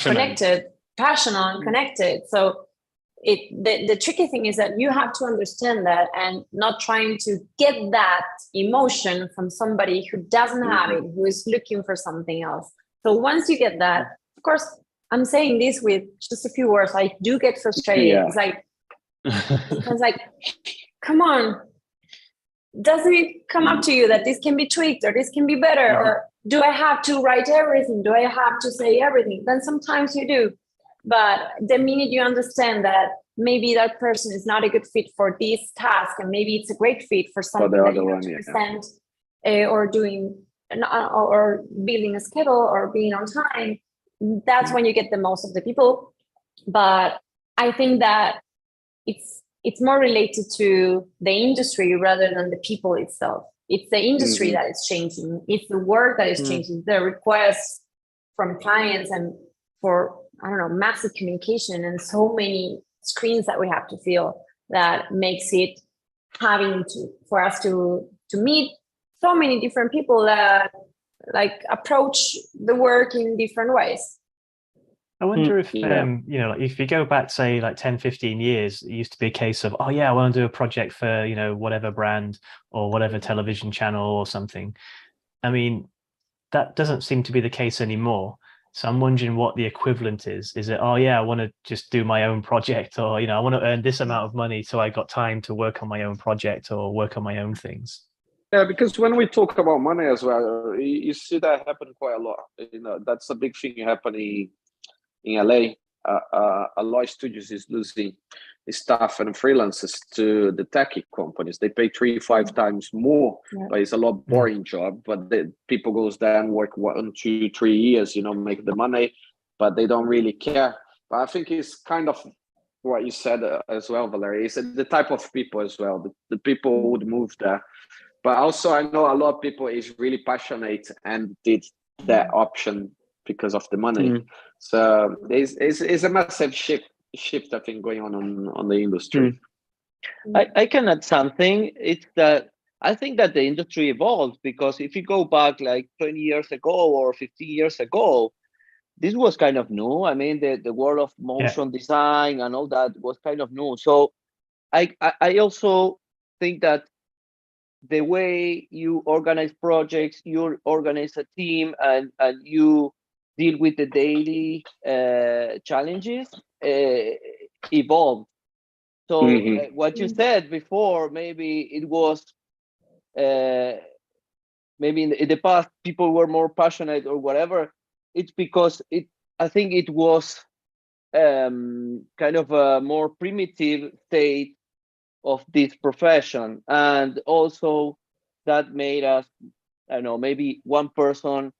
connected, passionate, and connected. So the tricky thing is that you have to understand that and not trying to get that emotion from somebody who doesn't have it, who is looking for something else. So once you get that, of course, I'm saying this with just a few words, I do get frustrated. It's like, come on, doesn't it come up to you that this can be tweaked or this can be better? Or do I have to write everything? Do I have to say everything? Then sometimes you do. But the minute you understand that maybe that person is not a good fit for this task, and maybe it's a great fit for something that you have to present, or doing, or building a schedule or being on time, that's when you get the most of the people. But I think that it's more related to the industry rather than the people itself. It's the industry that is changing. It's the work that is changing. The requests from clients and for, massive communication and so many screens that we have to fill that makes it for us to meet so many different people that approach the work in different ways. I wonder if, if you go back, say, 10, 15 years, it used to be a case of, I want to do a project for, whatever brand or whatever television channel or something. I mean, that doesn't seem to be the case anymore. So I'm wondering what the equivalent is. Is it, I want to just do my own project, or, I want to earn this amount of money so I got time to work on my own project or work on my own things? Yeah, because when we talk about money as well, you see that happen quite a lot. That's a big thing happening in LA. A lot of studios is losing staff and freelancers to the techie companies. They pay 3-5 times more, but it's a lot boring job. But the people goes there and work 1, 2, 3 years, make the money, but they don't really care. But I think it's kind of what you said as well, Valerie. It's the type of people as well. The people would move there. But also I know a lot of people is really passionate and did that option because of the money. So it's a massive shift I think going on the industry. I can add something. It's that I think that the industry evolved, because if you go back like 20 years ago or 15 years ago, this was kind of new. I mean, the world of motion design and all that was kind of new. So I also think that the way you organize projects, you organize a team, and you deal with the daily challenges evolved. So what you said before, maybe it was maybe in the past people were more passionate or whatever. It's because I think it was kind of a more primitive state of this profession. And also that made us, I don't know, maybe one person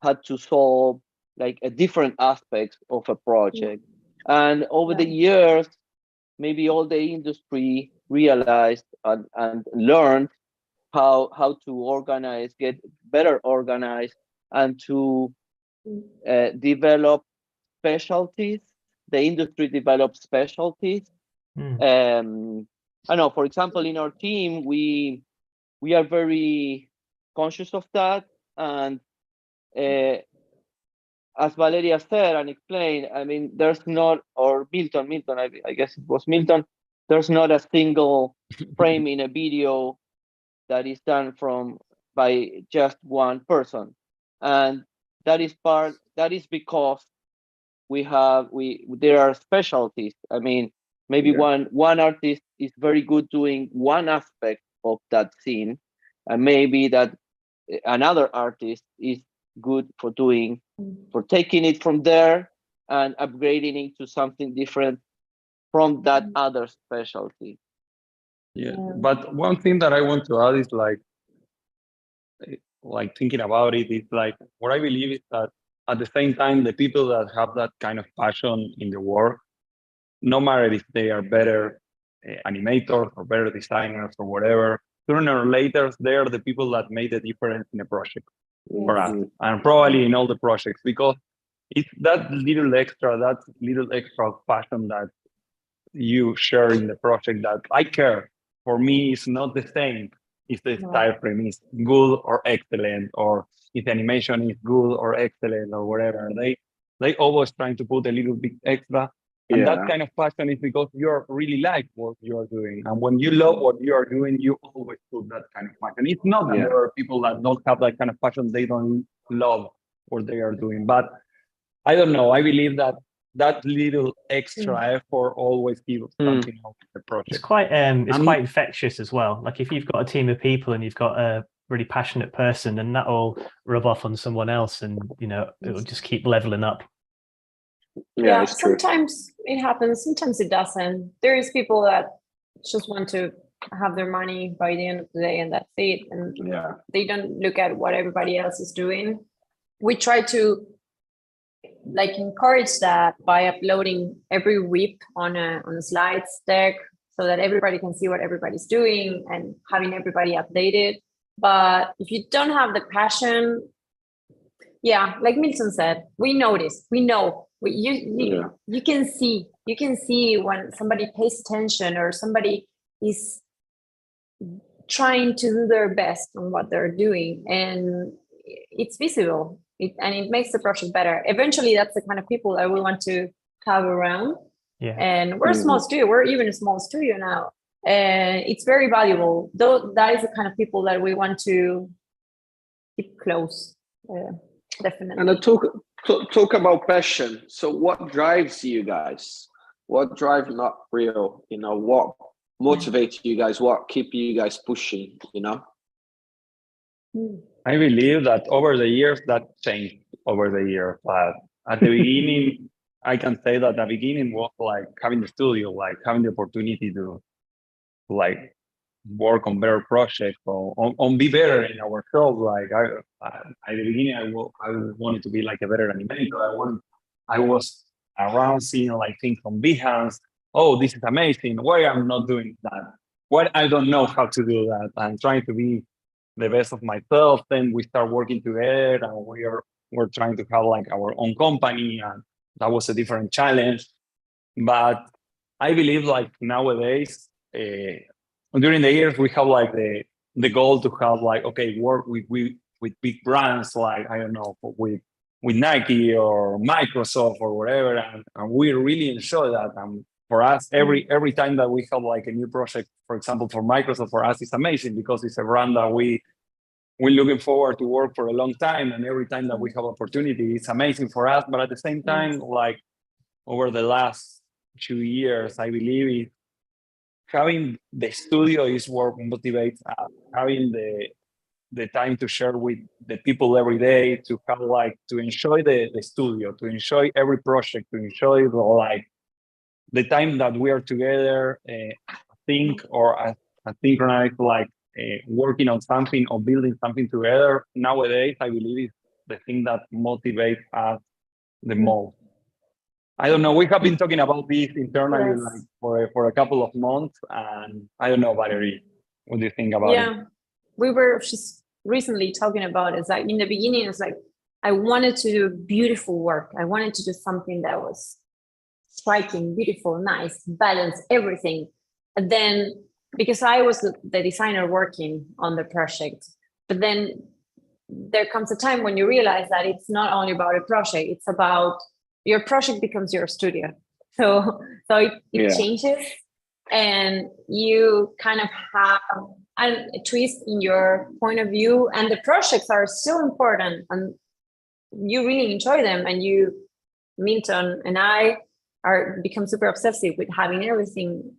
had to solve like a different aspect of a project. And over the years, maybe all the industry realized and learned how to organize, get better organized, and to develop specialties. The industry develops specialties. I know, for example, in our team, we are very conscious of that. And as Valeria said and explained, I mean, there's not, or Milton, I guess it was Milton, there's not a single frame in a video that is done by just one person. And that is because there are specialties. I mean, maybe one artist is very good doing one aspect of that scene, and maybe that another artist is good for taking it from there and upgrading it to something different from that other specialty. Yeah, but one thing that I want to add is like thinking about it is like what I believe is that at the same time, the people that have that kind of passion in the work, no matter if they are better animators or better designers or whatever, sooner or later, they are the people that made the difference in a project for us, and probably in all the projects, because it's that little extra passion that you share in the project that I care. For me, it's not the same if the style frame is good or excellent, or if the animation is good or excellent or whatever. They always trying to put a little bit extra. And that kind of passion is because you really like what you are doing. And when you love what you are doing, you always put that kind of passion. It's not that there are people that don't have that kind of passion, they don't love what they are doing. But I don't know, I believe that little extra effort always gives something out of the project. It's quite infectious as well. Like if you've got a team of people and you've got a really passionate person, and that'll rub off on someone else, and it'll just keep leveling up. Yeah, sometimes it happens, sometimes it doesn't. There is people that just want to have their money by the end of the day, and that's it. And they don't look at what everybody else is doing. We try to encourage that by uploading every week on a slides deck, so that everybody can see what everybody's doing and having everybody updated. But if you don't have the passion, like Milton said, we notice, we know. You can see when somebody pays attention or somebody is trying to do their best on what they're doing, and it's visible. It makes the project better. Eventually, that's the kind of people that we want to have around. Yeah. And we're a small studio. We're even a small studio now, and it's very valuable. Though that is the kind of people that we want to keep close. Definitely. And talk about passion. So, what drives you guys? What drives NotReal? What motivates you guys? What keep you guys pushing? I believe that over the years that changed over the years. But at the beginning, I can say that the beginning was like having the studio, like having the opportunity to like work on better projects or on be better in our shows. Like at the beginning, I wanted to be like a better animator. I was around seeing like things on Behance. Oh, this is amazing. Why I'm not doing that? Why I don't know how to do that? I'm trying to be the best of myself. Then we start working together, and we're trying to have like our own company, and that was a different challenge. But I believe like nowadays, during the years, we have like the goal to have like, okay, work with big brands like, I don't know, with Nike or Microsoft or whatever, and we really enjoy that. And for us, every time that we have like a new project, for example, for Microsoft, for us, it's amazing because it's a brand that we're looking forward to work for a long time. And every time that we have opportunity, it's amazing for us. But at the same time, like over the last 2 years, I believe having the studio is what motivates us. Having the time to share with the people every day, to have like to enjoy the studio, to enjoy every project, to enjoy the time that we are together as sync or as synchronized, like working on something or building something together nowadays, I believe is the thing that motivates us the most. I don't know. We have been talking about this internally like for a couple of months, and I don't know, Valerie, what do you think about it? Yeah, we were just recently talking about it. It's like in the beginning, it's like I wanted to do beautiful work. I wanted to do something that was striking, beautiful, nice, balanced, everything. And then because I was the designer working on the project, but then there comes a time when you realize that it's not only about a project, it's about your project becomes your studio. So it changes, and you kind of have a twist in your point of view, and the projects are so important and you really enjoy them, and you, Milton and I, become super obsessive with having everything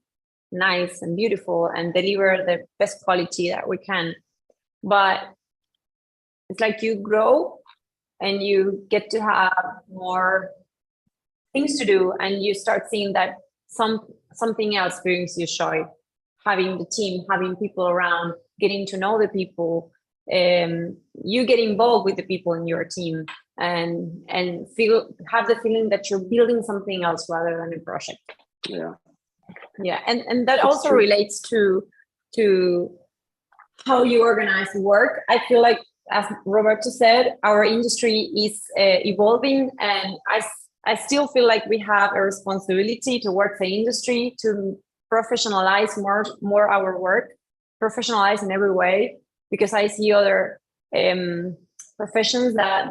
nice and beautiful and deliver the best quality that we can. But it's like you grow and you get to have more things to do, and you start seeing that something else brings you joy. Having the team, having people around, getting to know the people, you get involved with the people in your team, and have the feeling that you're building something else rather than a project. Yeah, and that also relates to how you organize work. I feel like, as Roberto said, our industry is evolving, and I still feel like we have a responsibility towards the industry to professionalize more our work, professionalize in every way, because I see other professions that,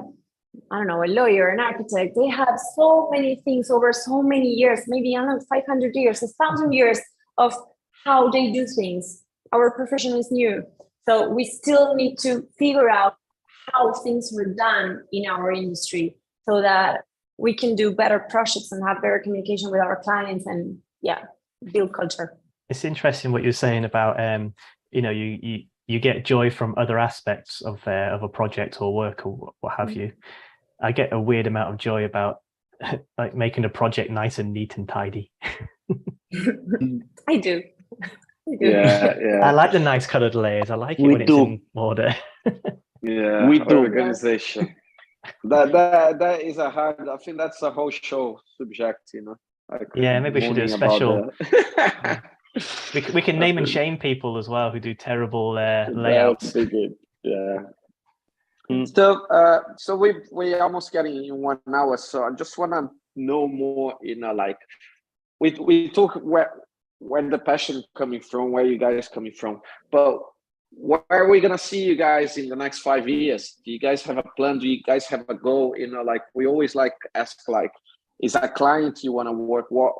I don't know, a lawyer, an architect, they have so many things over so many years, maybe, I don't know, 500 years, 1,000 years of how they do things. Our profession is new. So we still need to figure out how things were done in our industry so that we can do better projects and have better communication with our clients and build culture. It's interesting what you're saying about, you get joy from other aspects of a project or work or what have you. I get a weird amount of joy about like making a project nice and neat and tidy. I do. Yeah. I like the nice colored layers. I like it when it's in order. We do. Organization. That is a hard. I think that's a whole show subject. Maybe we should do a special. We can name and shame people as well who do terrible layouts. That's good. Yeah. So we almost getting in 1 hour. So I just want to know more. Like we talk where the passion coming from, where you guys coming from, but where are we gonna see you guys in the next 5 years? Do you guys have a plan? Do you guys have a goal? Like we always ask, like, is a client you want to work? What,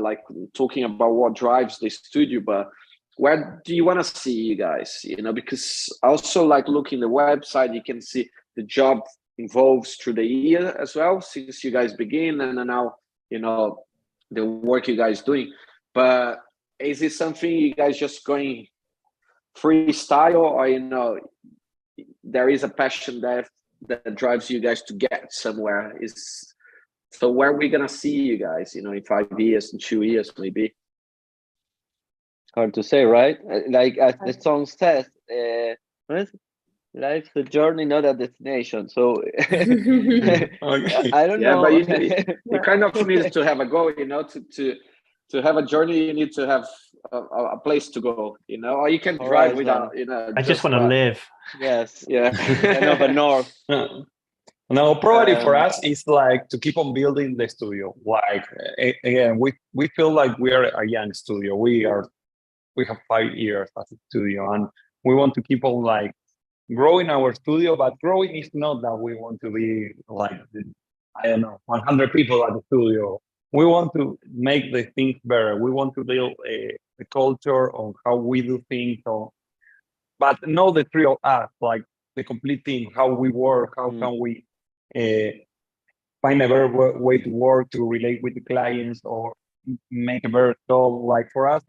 like talking about what drives the studio, but where do you want to see you guys? Because also like looking the website, you can see the job evolves through the year as well since you guys begin, and now the work you guys doing. But is it something you guys just going freestyle, or there is a passion that drives you guys to get somewhere? So where are we gonna see you guys in 5 years, in 2 years maybe? Hard to say, right? Like as the song says, life's a journey, not a destination. So I don't know. But you kind of need to have a goal, to have a journey. You need to have a place to go, or you can drive without, I just want to live. Yes. Yeah. But north. No, probably for us, it's like to keep on building the studio. Like again, we feel like we are a young studio. We have 5 years as a studio, and we want to keep on like growing our studio. But growing is not that we want to be like 100 people at the studio. We want to make the things better. We want to build a culture on how we do things. But not the three of us, like the complete team, how we work, how can we find a better way to work, to relate with the clients, or make a better job. Like for us,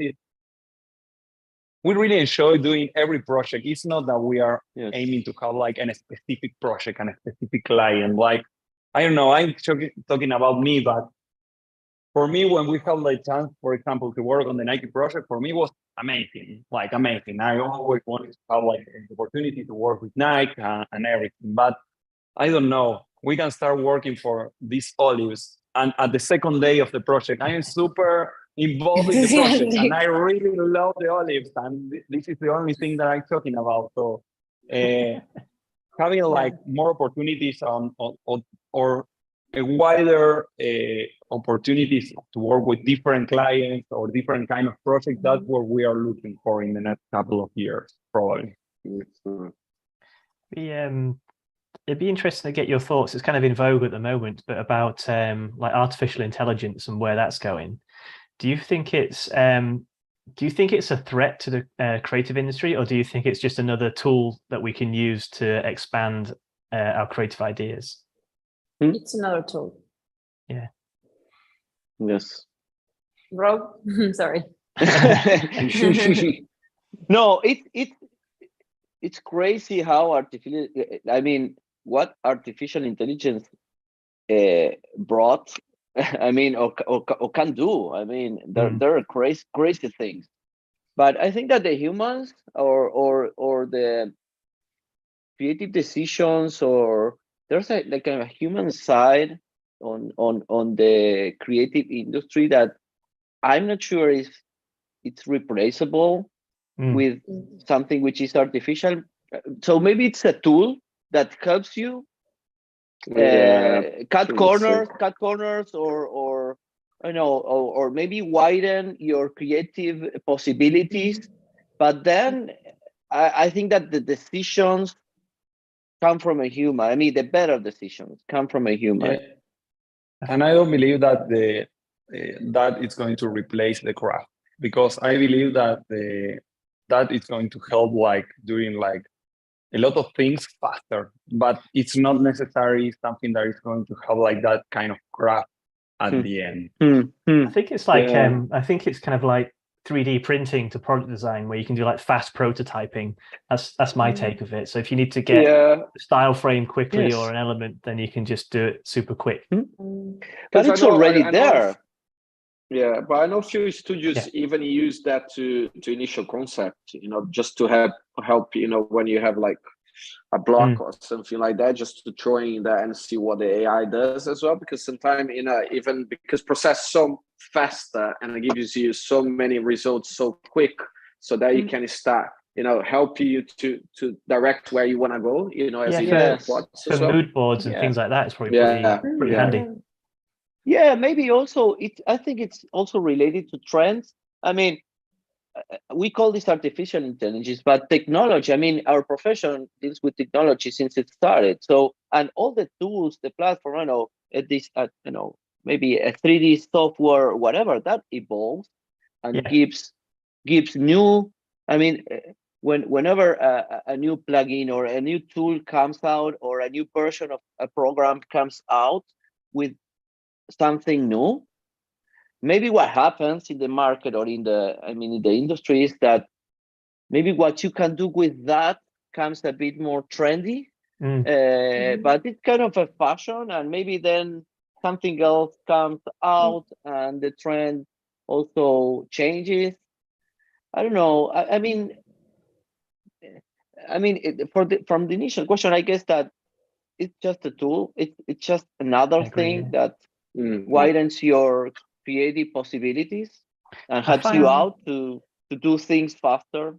we really enjoy doing every project. It's not that we are aiming to have like a specific project and a specific client. Like, I don't know, I'm talking about me, but for me, when we had the chance, for example, to work on the Nike project, for me it was amazing, like amazing. I always wanted to have like an opportunity to work with Nike and everything. But I don't know, we can start working for these olives. And at the second day of the project, I am super involved in the project and I really love the olives. And this is the only thing that I'm talking about. So having like more opportunities or a wider opportunities to work with different clients or different kind of projects, that's what we are looking for in the next couple of years, probably. It'd be interesting to get your thoughts. It's kind of in vogue at the moment, but about like artificial intelligence and where that's going. Do you think it's a threat to the creative industry, or do you think it's just another tool that we can use to expand our creative ideas? It's another tool. Yeah. Yes. Rob, sorry. No, it's crazy how what artificial intelligence brought. I mean, or can do. I mean, there are crazy things, but I think that the humans or the creative decisions, or there's like a human side on the creative industry that I'm not sure if it's replaceable with something which is artificial. So maybe it's a tool that helps you cut corners, or you know, or maybe widen your creative possibilities. But then I think that the decisions come from a human. I mean, the better decisions come from a human. And I don't believe that that it's going to replace the craft, because I believe that that it's going to help like doing like a lot of things faster, but it's not necessarily something that is going to have like that kind of craft at the end. I think it's like I think it's kind of like 3D printing to product design, where you can do like fast prototyping. That's my take of it. So if you need to get a style frame quickly or an element, then you can just do it super quick. But it's already there. Yeah, but I know a few studios even use that to initial concept, you know, just to help, you know, when you have like a block or something like that, just to throw in that and see what the AI does as well. Because sometimes, you know, even because process so faster and it gives you so many results so quick, so that you can start, you know, help you to direct where you want to go, you know, as for mood boards and things like that. It's probably pretty handy. Yeah, maybe also I think it's also related to trends. I mean, we call this artificial intelligence, but technology, I mean, our profession deals with technology since it started. So, and all the tools, the platform, you know, you know, maybe a 3D software, whatever, that evolves and gives new, I mean, whenever a new plugin or a new tool comes out, or a new version of a program comes out with something new, maybe what happens in the market or in the industry is that maybe what you can do with that comes a bit more trendy, but it's kind of a fashion, and maybe then something else comes out and the trend also changes. I don't know. I mean, from the initial question, I guess that it's just a tool. It's just another thing that widens your creative possibilities and helps you out to do things faster.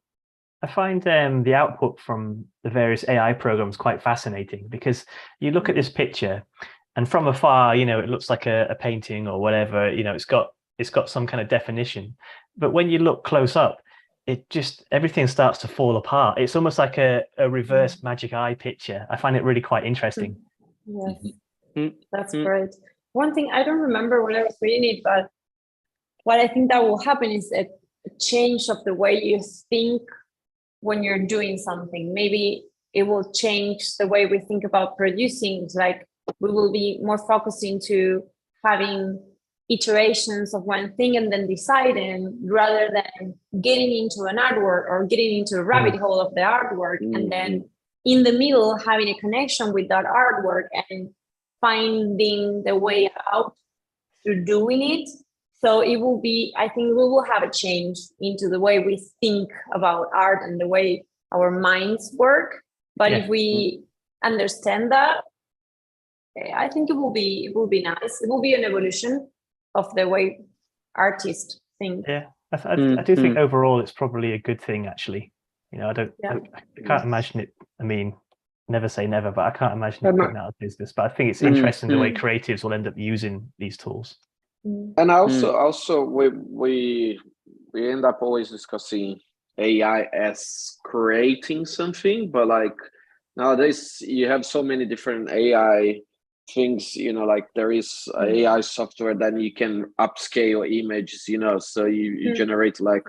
I find the output from the various AI programs quite fascinating, because you look at this picture and from afar, you know, it looks like a painting or whatever, you know, it's got some kind of definition. But when you look close up, it just, everything starts to fall apart. It's almost like a reverse magic eye picture. I find it really quite interesting. Yes, that's great. One thing, I don't remember when I was reading it, but what I think that will happen is a change of the way you think when you're doing something. Maybe it will change the way we think about producing. It's like we will be more focused into having iterations of one thing and then deciding, rather than getting into an artwork or getting into a rabbit hole of the artwork and then in the middle having a connection with that artwork and finding the way out through doing it. So it will be, I think we will have a change into the way we think about art and the way our minds work. But if we understand that, I think it will be nice. It will be an evolution of the way artists think. Yeah, I do think overall it's probably a good thing, actually. You know, I can't imagine it. I mean, never say never, but I can't imagine it going out of business. But I think it's interesting the way creatives will end up using these tools. And also we end up always discussing AI as creating something, but like nowadays you have so many different AI things, you know, like there is AI software that you can upscale images, you know, so you generate like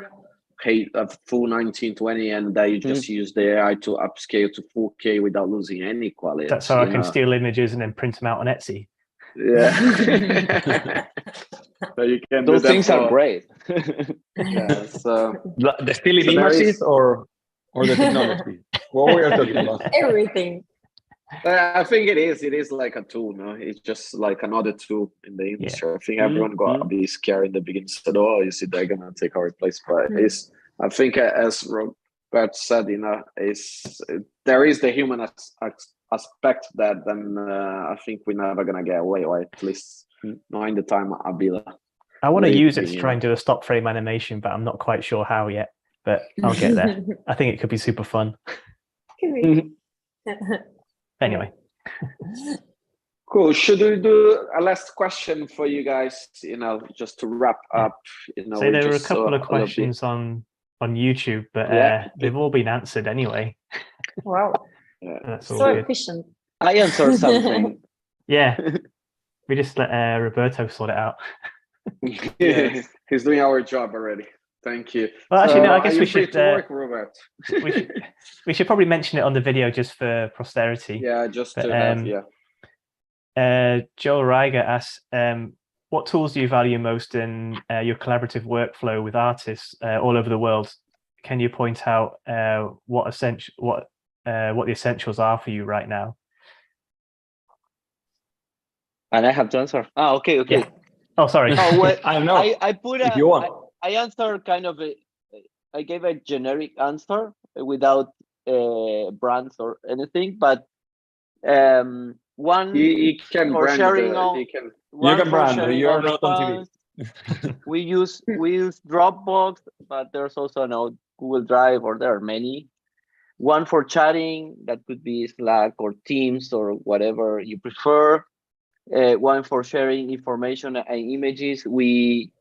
a full 1920 and that you just use the AI to upscale to 4K without losing any quality. That's so I can steal images and then print them out on Etsy. Yeah. So you can those things are great. Yeah, so the stealing images or the technology. What we are talking about? Everything. I think it is like a tool, no? It's just like another tool in the industry. I think everyone got a bit scared in the beginning, said, oh, is it they're gonna take our place? But I think as Robert said, you know, there is the human aspect that then I think we're never gonna get away, or at least not in the time Abila. I want to use it to try and do a stop frame animation, but I'm not quite sure how yet. But I'll get there. I think it could be super fun. Anyway. Cool. Should we do a last question for you guys, you know, just to wrap up? You know, so there were a couple of questions on YouTube, but they've all been answered anyway. Wow. That's so all efficient. I answered something. Yeah. We just let Roberto sort it out. He's doing our job already. Thank you. Well, actually, no, I guess we should work, Robert. we should probably mention it on the video just for posterity. Yeah, just to have, Joel Reiger asks, what tools do you value most in your collaborative workflow with artists all over the world? Can you point out what the essentials are for you right now? And I have to answer. Okay. Yeah. Oh, sorry. Oh, well, I don't know. I put if you want. I answered kind of I gave a generic answer without brands or anything, but one you can for brand sharing you can brand. You are not on TV. we use Dropbox, but there's also no Google Drive, or there are many. One for chatting, that could be Slack or Teams or whatever you prefer. One for sharing information and images. We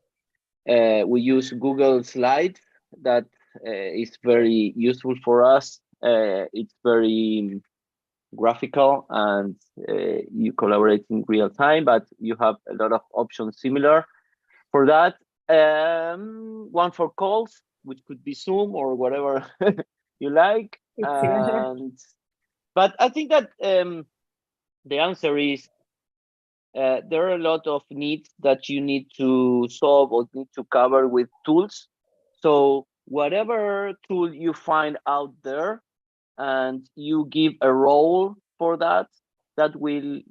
use Google Slides. That is very useful for us. It's very graphical and you collaborate in real time, but you have a lot of options similar for that. One for calls, which could be Zoom or whatever you like. But I think that the answer is there are a lot of needs that you need to solve or need to cover with tools. So whatever tool you find out there and you give a role for that, that will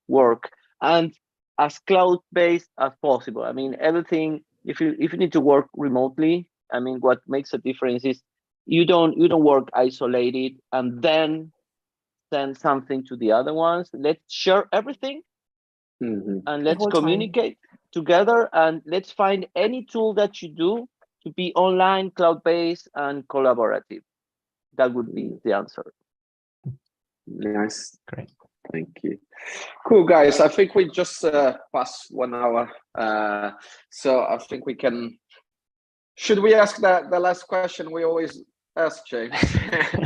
work. And as cloud-based as possible. I mean, everything, if you need to work remotely, I mean, what makes a difference is you don't work isolated and then send something to the other ones. Let's share everything. And let's communicate together, and let's find any tool that you do to be online, cloud-based, and collaborative. That would be the answer. Nice. Great. Thank you. Cool, guys. I think we just passed 1 hour. So I think we can... Should we ask the last question we always ask, James?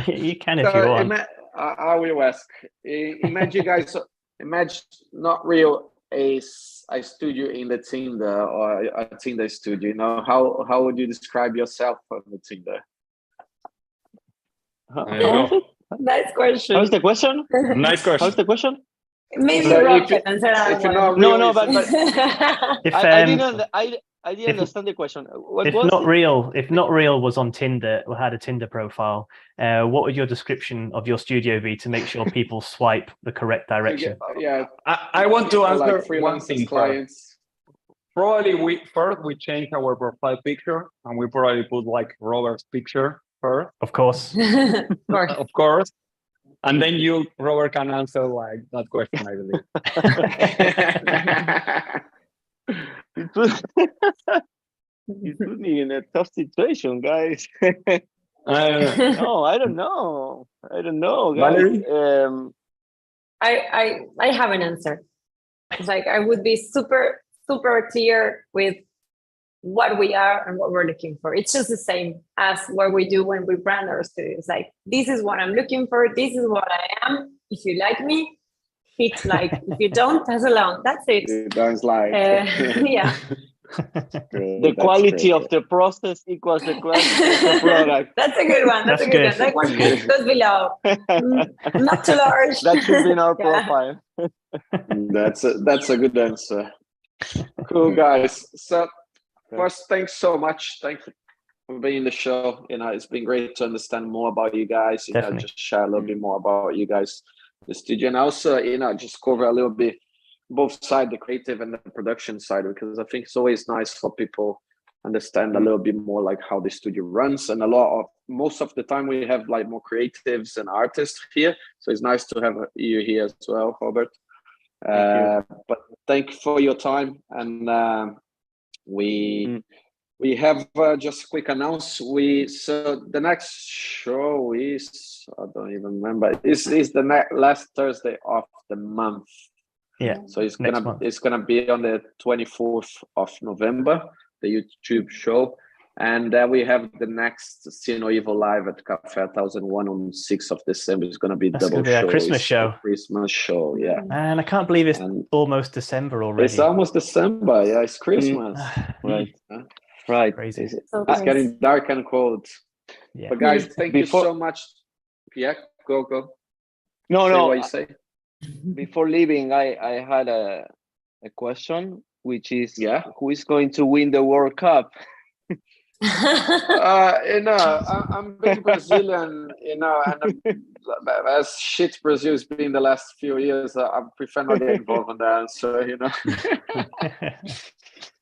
You can if you want. I will ask. Imagine, guys... Imagine NotReal is a studio in the Tinder or a Tinder studio. You know, how would you describe yourself on the Tinder? Nice question. How's the question? Nice question. How's the question? Maybe Rob can answer that one. I didn't understand the question. If NotReal was on Tinder or had a Tinder profile, what would your description of your studio be to make sure people swipe the correct direction? Yeah, I want to answer like one thing. Clients. probably we change our profile picture, and we probably put like Robert's picture first. Of course. Of course. And then Robert, can answer like that question, I believe. You put me in a tough situation, guys. I don't know. No, I don't know. I don't know, guys. Valerie? I have an answer. It's like I would be super clear with what we are and what we're looking for. It's just the same as what we do when we brand our studio. It's like, this is what I'm looking for. This is what I am. If you like me, hit like. If you don't, pass along. That's it. That's like yeah. The quality of the process equals the quality of the product. That's a good one. That's a good one. That one goes below. Not too large. That should be in our profile. That's a good answer. Cool, guys. So first, thanks so much. Thanks for being in the show. It's been great to understand more about you guys. Just share a little bit more about you guys, the studio, and also just cover a little bit both sides, the creative and the production side, because I think it's always nice for people understand a little bit more like how the studio runs. And most of the time we have like more creatives and artists here, so it's nice to have you here as well, Robert. But thank you for your time, and we have just a quick announcement. So the next show is, I don't even remember, is the last Thursday of the month. Yeah. So it's gonna be on the 24th of November, the YouTube show, and then we have the next SNE Evil live at Cafe 1001 on 6th of December. It's gonna be double show. Christmas show. Christmas show, yeah. And I can't believe it's almost December already. It's almost December. Yeah, it's Christmas. Right. Right. Crazy. It's getting dark and cold. Yeah. But guys, thank you so much. Yeah, go. No. What you say? Before leaving, I had a question, which is, who is going to win the World Cup? I'm being Brazilian, and as shit Brazil's been the last few years, I prefer not get involved in that. So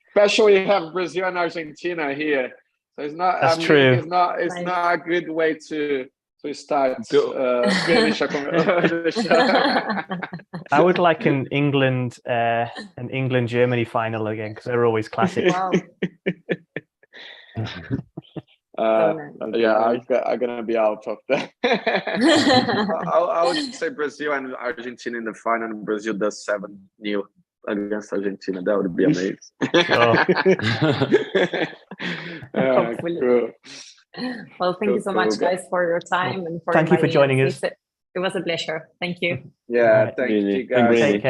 especially we have Brazil and Argentina here, so it's not. That's true. It's not a good way to start finish a conversation. I would like an England Germany final again, because they're always classic. Wow. I'm gonna be out of that. I would say Brazil and Argentina in the final, and Brazil does 7-0 against Argentina. That would be amazing. Hopefully. Cool. Well, thank you so much, guys, for your time and for thank you for joining us. It was a pleasure. Thank you. Yeah, thank you, guys. Take care.